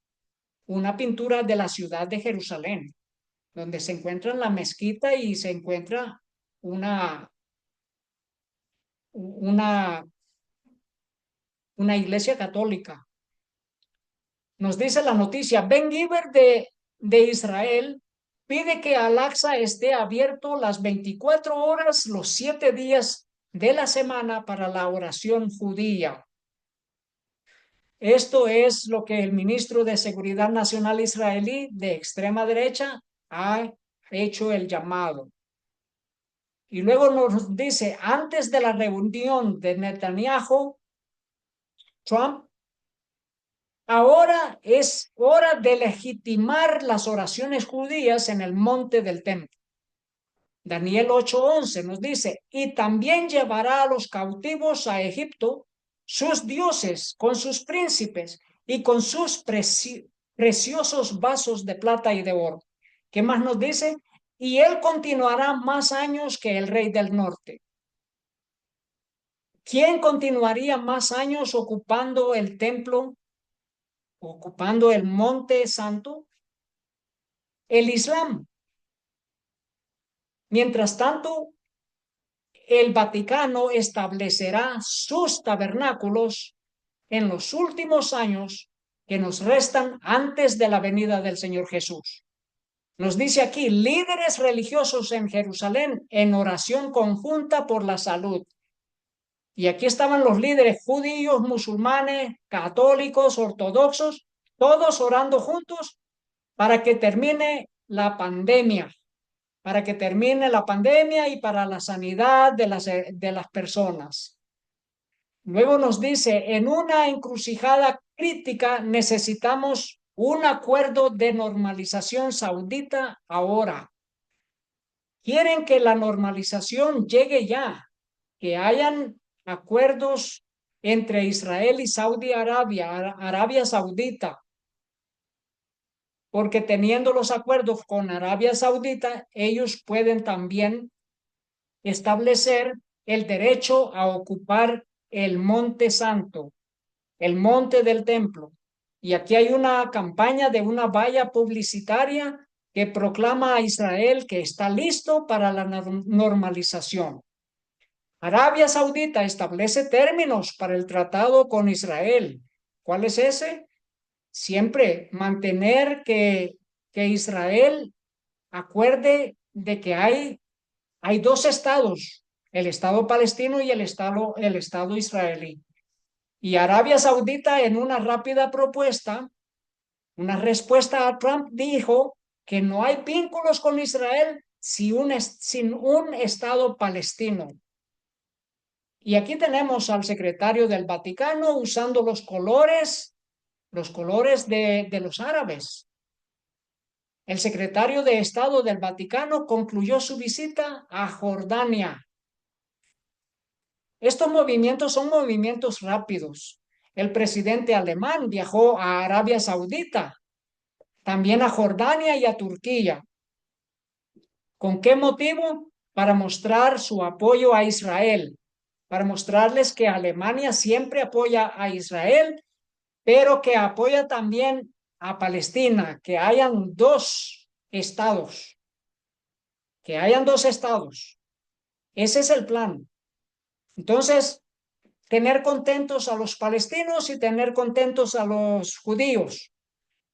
una pintura de la ciudad de Jerusalén, donde se encuentra la mezquita y se encuentra una, una, una iglesia católica. Nos dice la noticia, Ben Giver de Israel pide que Al-Aqsa esté abierto las 24 horas, los 7 días de la semana para la oración judía. Esto es lo que el ministro de Seguridad Nacional israelí de extrema derecha ha hecho el llamado. Y luego nos dice, antes de la reunión de Netanyahu, Trump, ahora es hora de legitimar las oraciones judías en el monte del templo. Daniel 8:11 nos dice, y también llevará a los cautivos a Egipto sus dioses con sus príncipes y con sus preciosos vasos de plata y de oro. ¿Qué más nos dice? Y él continuará más años que el rey del norte. ¿Quién continuaría más años ocupando el templo, ocupando el monte santo? El Islam. Mientras tanto, el Vaticano establecerá sus tabernáculos en los últimos años que nos restan antes de la venida del Señor Jesús. Nos dice aquí, líderes religiosos en Jerusalén en oración conjunta por la salud. Y aquí estaban los líderes judíos, musulmanes, católicos, ortodoxos, todos orando juntos para que termine la pandemia, para que termine la pandemia y para la sanidad de las personas. Luego nos dice, en una encrucijada crítica necesitamos un acuerdo de normalización saudita ahora. Quieren que la normalización llegue ya, que hayan acuerdos entre Israel y Saudi Arabia, Arabia Saudita, porque teniendo los acuerdos con Arabia Saudita, ellos pueden también establecer el derecho a ocupar el Monte Santo, el monte del templo. Y aquí hay una campaña de una valla publicitaria que proclama a Israel que está listo para la normalización. Arabia Saudita establece términos para el tratado con Israel. ¿Cuál es ese? Siempre mantener que Israel acuerde de que hay dos estados, el estado palestino y el estado israelí. Y Arabia Saudita, en una rápida propuesta, una respuesta a Trump, dijo que no hay vínculos con Israel sin un estado palestino. Y aquí tenemos al secretario del Vaticano usando los colores de los árabes. El secretario de Estado del Vaticano concluyó su visita a Jordania. Estos movimientos son movimientos rápidos. El presidente alemán viajó a Arabia Saudita, también a Jordania y a Turquía. ¿Con qué motivo? Para mostrar su apoyo a Israel, para mostrarles que Alemania siempre apoya a Israel, pero que apoya también a Palestina, que hayan dos estados, que hayan dos estados. Ese es el plan. Entonces, tener contentos a los palestinos y tener contentos a los judíos.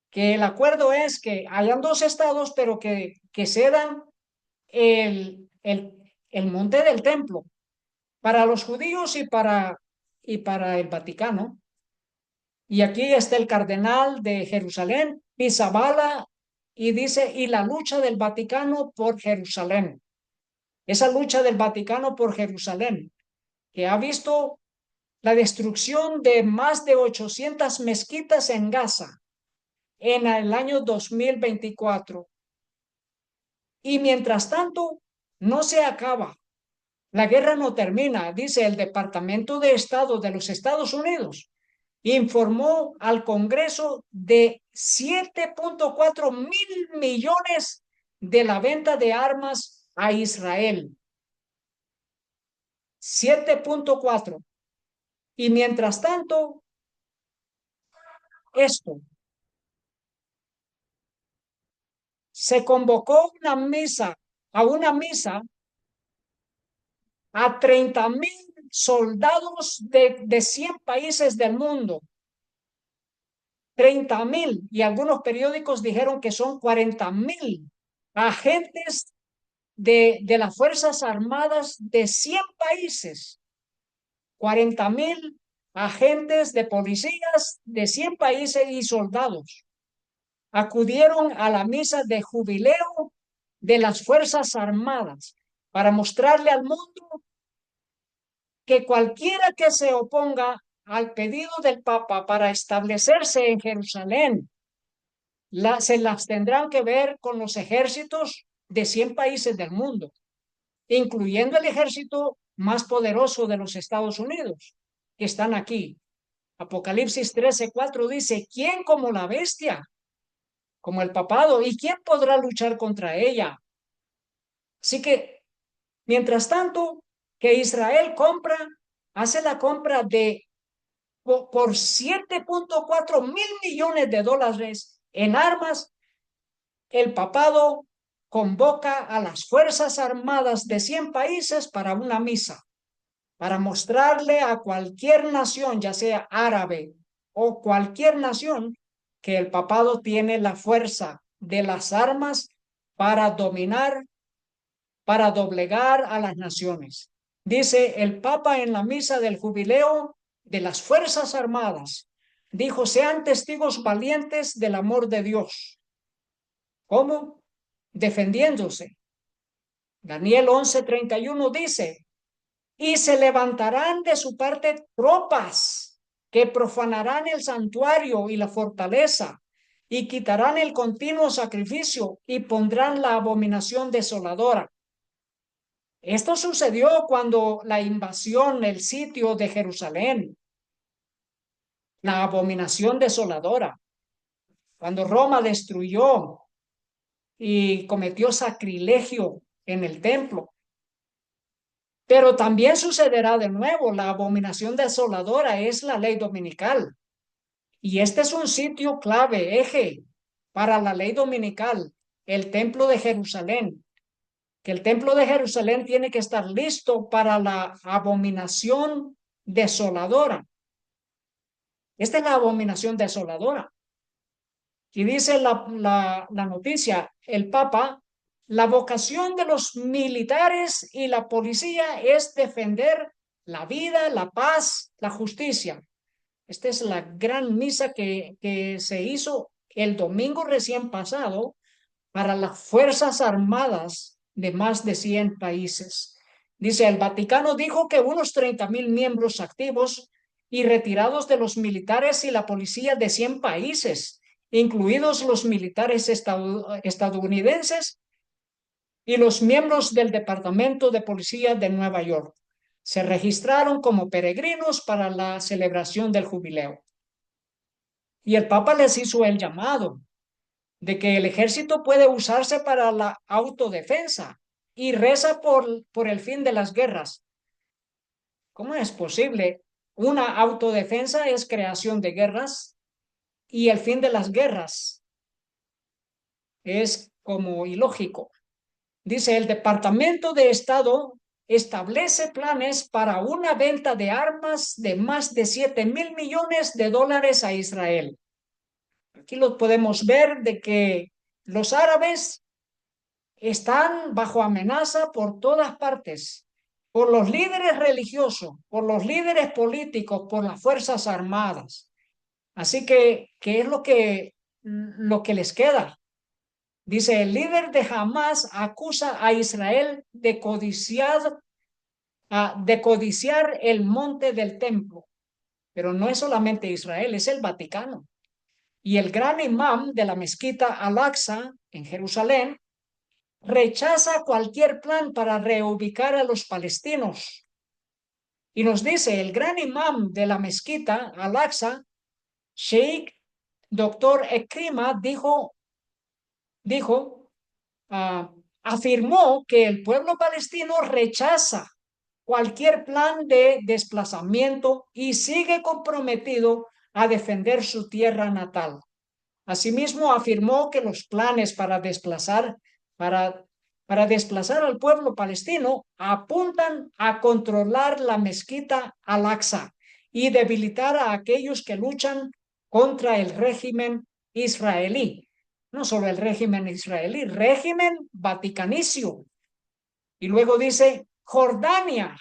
Que el acuerdo es que hayan dos estados, pero que cedan el monte del templo para los judíos y para el Vaticano. Y aquí está el cardenal de Jerusalén, Pizzaballa, y dice, y la lucha del Vaticano por Jerusalén. Esa lucha del Vaticano por Jerusalén, que ha visto la destrucción de más de 800 mezquitas en Gaza en el año 2024. Y mientras tanto, no se acaba. La guerra no termina, dice el Departamento de Estado de los Estados Unidos. Informó al Congreso de 7.4 mil millones de la venta de armas a Israel. 7.4. Y mientras tanto, esto, se convocó a una misa a 30.000 soldados de 100 países del mundo. 30.000, y algunos periódicos dijeron que son 40.000 agentes de las Fuerzas Armadas de 100 países. 40.000 agentes de policías de 100 países y soldados acudieron a la misa de jubileo de las Fuerzas Armadas para mostrarle al mundo que cualquiera que se oponga al pedido del Papa para establecerse en Jerusalén, se las tendrán que ver con los ejércitos de 100 países del mundo, incluyendo el ejército más poderoso de los Estados Unidos, que están aquí. Apocalipsis 13:4 dice, ¿quién como la bestia? Como el papado, ¿y quién podrá luchar contra ella? Así que, mientras tanto, que Israel hace la compra por 7.4 mil millones de dólares en armas, el papado convoca a las Fuerzas Armadas de 100 países para una misa, para mostrarle a cualquier nación, ya sea árabe o cualquier nación, que el papado tiene la fuerza de las armas para dominar, para doblegar a las naciones. Dice el Papa en la misa del jubileo de las Fuerzas Armadas, dijo, sean testigos valientes del amor de Dios. ¿Cómo? Defendiéndose. Daniel 11:31 dice, y se levantarán de su parte tropas que profanarán el santuario y la fortaleza y quitarán el continuo sacrificio y pondrán la abominación desoladora. Esto sucedió cuando la invasión, el sitio de Jerusalén, la abominación desoladora, cuando Roma destruyó y cometió sacrilegio en el templo. Pero también sucederá de nuevo. La abominación desoladora es la ley dominical. Y este es un sitio clave, eje, para la ley dominical, el templo de Jerusalén. Que el templo de Jerusalén tiene que estar listo para la abominación desoladora. Esta es la abominación desoladora. Y dice la noticia, el Papa, la vocación de los militares y la policía es defender la vida, la paz, la justicia. Esta es la gran misa que se hizo el domingo recién pasado para las Fuerzas Armadas de más de 100 países. Dice, el Vaticano dijo que unos 30,000 miembros activos y retirados de los militares y la policía de 100 países, incluidos los militares estadounidenses y los miembros del Departamento de Policía de Nueva York, se registraron como peregrinos para la celebración del jubileo. Y el Papa les hizo el llamado de que el ejército puede usarse para la autodefensa y reza por el fin de las guerras. ¿Cómo es posible? Una autodefensa es creación de guerras y el fin de las guerras es como ilógico. Dice, el Departamento de Estado establece planes para una venta de armas de más de 7,000 millones de dólares a Israel. Aquí lo podemos ver de que los árabes están bajo amenaza por todas partes, por los líderes religiosos, por los líderes políticos, por las Fuerzas Armadas. Así que, ¿qué es lo que les queda? Dice, el líder de Hamas acusa a Israel de codiciar el monte del templo. Pero no es solamente Israel, es el Vaticano. Y el gran imam de la mezquita Al-Aqsa en Jerusalén rechaza cualquier plan para reubicar a los palestinos. Y nos dice, el gran imam de la mezquita Al-Aqsa, Sheikh Dr. Ekrima, dijo afirmó que el pueblo palestino rechaza cualquier plan de desplazamiento y sigue comprometido a defender su tierra natal. Asimismo, afirmó que los planes para, para desplazar al pueblo palestino apuntan a controlar la mezquita Al-Aqsa y debilitar a aquellos que luchan contra el régimen israelí. No solo el régimen israelí, régimen vaticanicio. Y luego dice, Jordania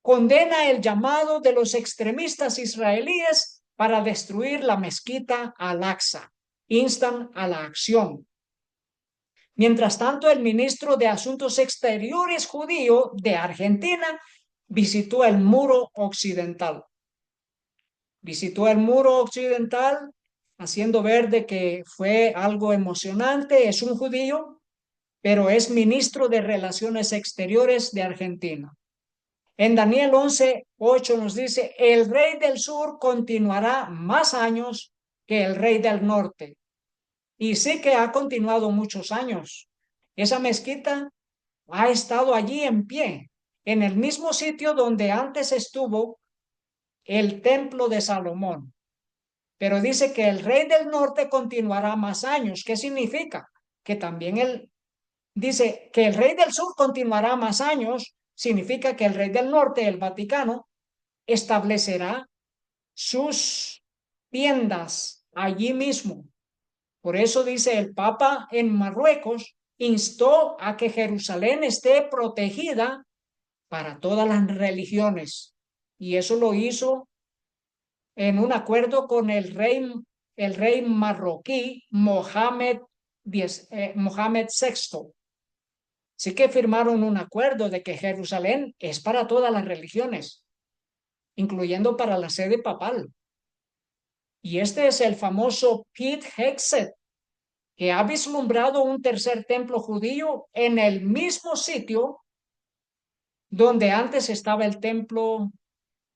condena el llamado de los extremistas israelíes para destruir la mezquita Al-Aqsa. Instan a la acción. Mientras tanto, el ministro de Asuntos Exteriores judío de Argentina visitó el muro occidental. Visitó el muro occidental haciendo ver de que fue algo emocionante. Es un judío, pero es ministro de Relaciones Exteriores de Argentina. En Daniel 11:8 nos dice, el rey del sur continuará más años que el rey del norte. Y sí que ha continuado muchos años. Esa mezquita ha estado allí en pie, en el mismo sitio donde antes estuvo el templo de Salomón. Pero dice que el rey del norte continuará más años. ¿Qué significa? Que también dice que el rey del sur continuará más años. Significa que el rey del norte, el Vaticano, establecerá sus tiendas allí mismo. Por eso dice el Papa en Marruecos, instó a que Jerusalén esté protegida para todas las religiones. Y eso lo hizo en un acuerdo con el rey marroquí Mohammed VI. Sí que firmaron un acuerdo de que Jerusalén es para todas las religiones, incluyendo para la sede papal. Y este es el famoso Pete Hegseth, que ha vislumbrado un tercer templo judío en el mismo sitio donde antes estaba el templo,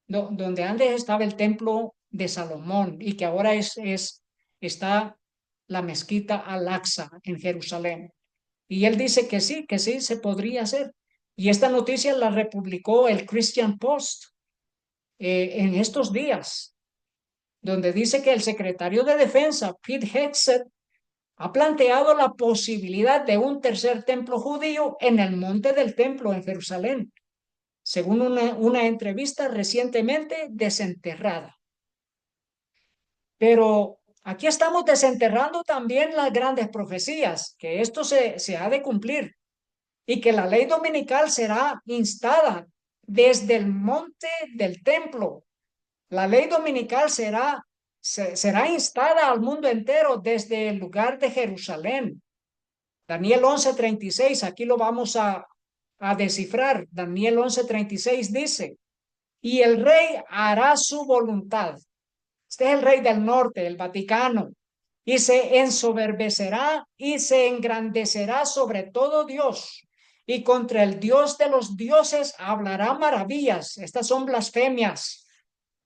donde antes estaba el templo de Salomón y que ahora está la mezquita Al-Aqsa en Jerusalén. Y él dice que sí, se podría hacer. Y esta noticia la republicó el Christian Post en estos días, donde dice que el secretario de Defensa, Pete Hegseth, ha planteado la posibilidad de un tercer templo judío en el monte del templo en Jerusalén, según una entrevista recientemente desenterrada. Pero aquí estamos desenterrando también las grandes profecías, que esto se ha de cumplir y que la ley dominical será instada desde el monte del templo. La ley dominical será instada al mundo entero desde el lugar de Jerusalén. Daniel 11:36, aquí lo vamos a descifrar. Daniel 11:36 dice, y el rey hará su voluntad. Este es el rey del norte, el Vaticano, y se ensoberbecerá y se engrandecerá sobre todo Dios, y contra el Dios de los dioses hablará maravillas. Estas son blasfemias,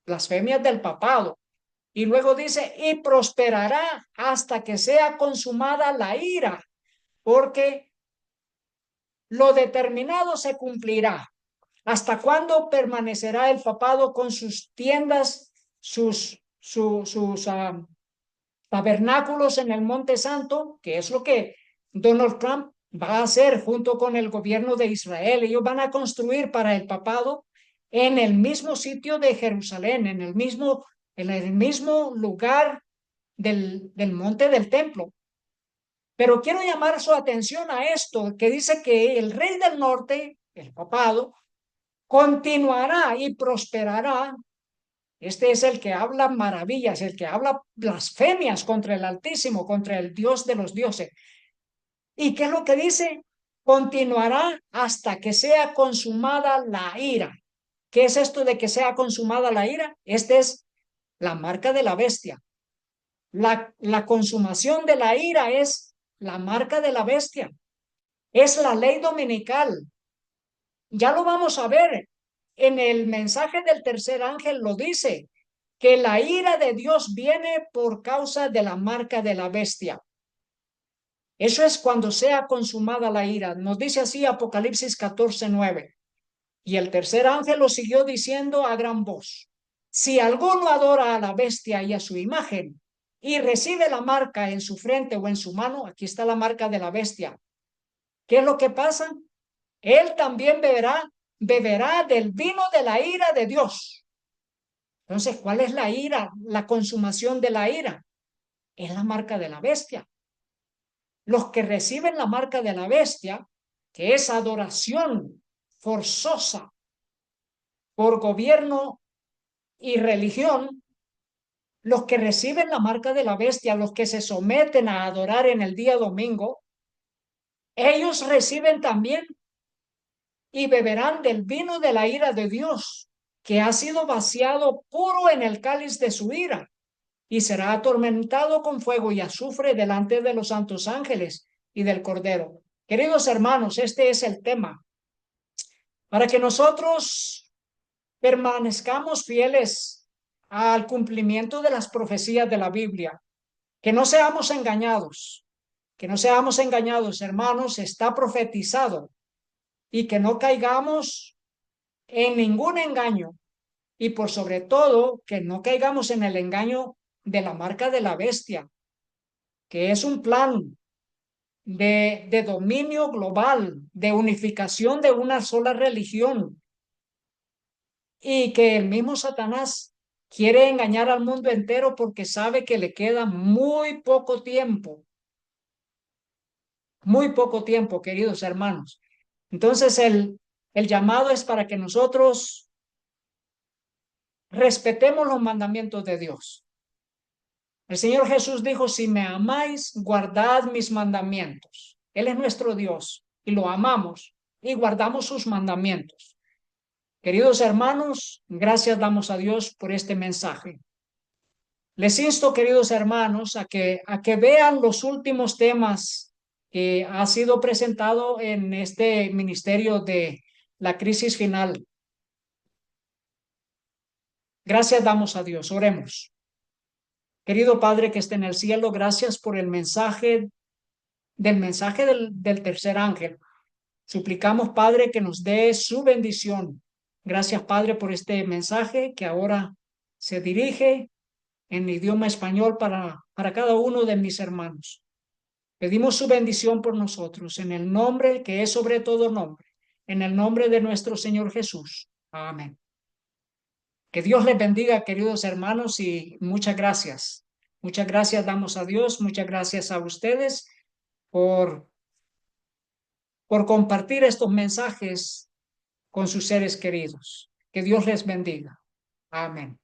blasfemias del papado. Y luego dice, y prosperará hasta que sea consumada la ira, porque lo determinado se cumplirá. ¿Hasta cuándo permanecerá el papado con sus tiendas, sus tabernáculos en el Monte Santo? Que es lo que Donald Trump va a hacer junto con el gobierno de Israel. Ellos van a construir para el papado en el mismo sitio de Jerusalén, en el mismo lugar del monte del templo. Pero quiero llamar su atención a esto, que dice que el rey del norte, el papado, continuará y prosperará. Este es el que habla maravillas, el que habla blasfemias contra el Altísimo, contra el Dios de los dioses. ¿Y qué es lo que dice? Continuará hasta que sea consumada la ira. ¿Qué es esto de que sea consumada la ira? Esta es la marca de la bestia. La consumación de la ira es la marca de la bestia. Es la ley dominical. Ya lo vamos a ver. En el mensaje del tercer ángel lo dice, que la ira de Dios viene por causa de la marca de la bestia. Eso es cuando sea consumada la ira. Nos dice así Apocalipsis 14:9. Y el tercer ángel lo siguió diciendo a gran voz, si alguno adora a la bestia y a su imagen y recibe la marca en su frente o en su mano, aquí está la marca de la bestia. ¿Qué es lo que pasa? Él también beberá del vino de la ira de Dios. Entonces, ¿cuál es la ira? La consumación de la ira es la marca de la bestia. Los que reciben la marca de la bestia, que es adoración forzosa por gobierno y religión, los que reciben la marca de la bestia, los que se someten a adorar en el día domingo, ellos reciben también y beberán del vino de la ira de Dios, que ha sido vaciado puro en el cáliz de su ira, y será atormentado con fuego y azufre delante de los santos ángeles y del Cordero. Queridos hermanos, este es el tema. Para que nosotros permanezcamos fieles al cumplimiento de las profecías de la Biblia, que no seamos engañados, hermanos, está profetizado, y que no caigamos en ningún engaño, y por sobre todo que no caigamos en el engaño de la marca de la bestia, que es un plan de dominio global, de unificación de una sola religión, y que el mismo Satanás quiere engañar al mundo entero porque sabe que le queda muy poco tiempo, queridos hermanos. Entonces El llamado es para que nosotros respetemos los mandamientos de Dios. El Señor Jesús dijo, si me amáis, guardad mis mandamientos. Él es nuestro Dios y lo amamos y guardamos sus mandamientos. Queridos hermanos, gracias damos a Dios por este mensaje. Les insto, queridos hermanos, a que vean los últimos temas que ha sido presentado en este ministerio de la crisis final. Gracias damos a Dios. Oremos. Querido Padre que esté en el cielo, gracias por el mensaje del tercer ángel. Suplicamos, Padre, que nos dé su bendición. Gracias, Padre, por este mensaje que ahora se dirige en idioma español para cada uno de mis hermanos. Pedimos su bendición por nosotros, en el nombre que es sobre todo nombre, en el nombre de nuestro Señor Jesús. Amén. Que Dios les bendiga, queridos hermanos, y muchas gracias. Muchas gracias damos a Dios, muchas gracias a ustedes por, por compartir estos mensajes con sus seres queridos. Que Dios les bendiga. Amén.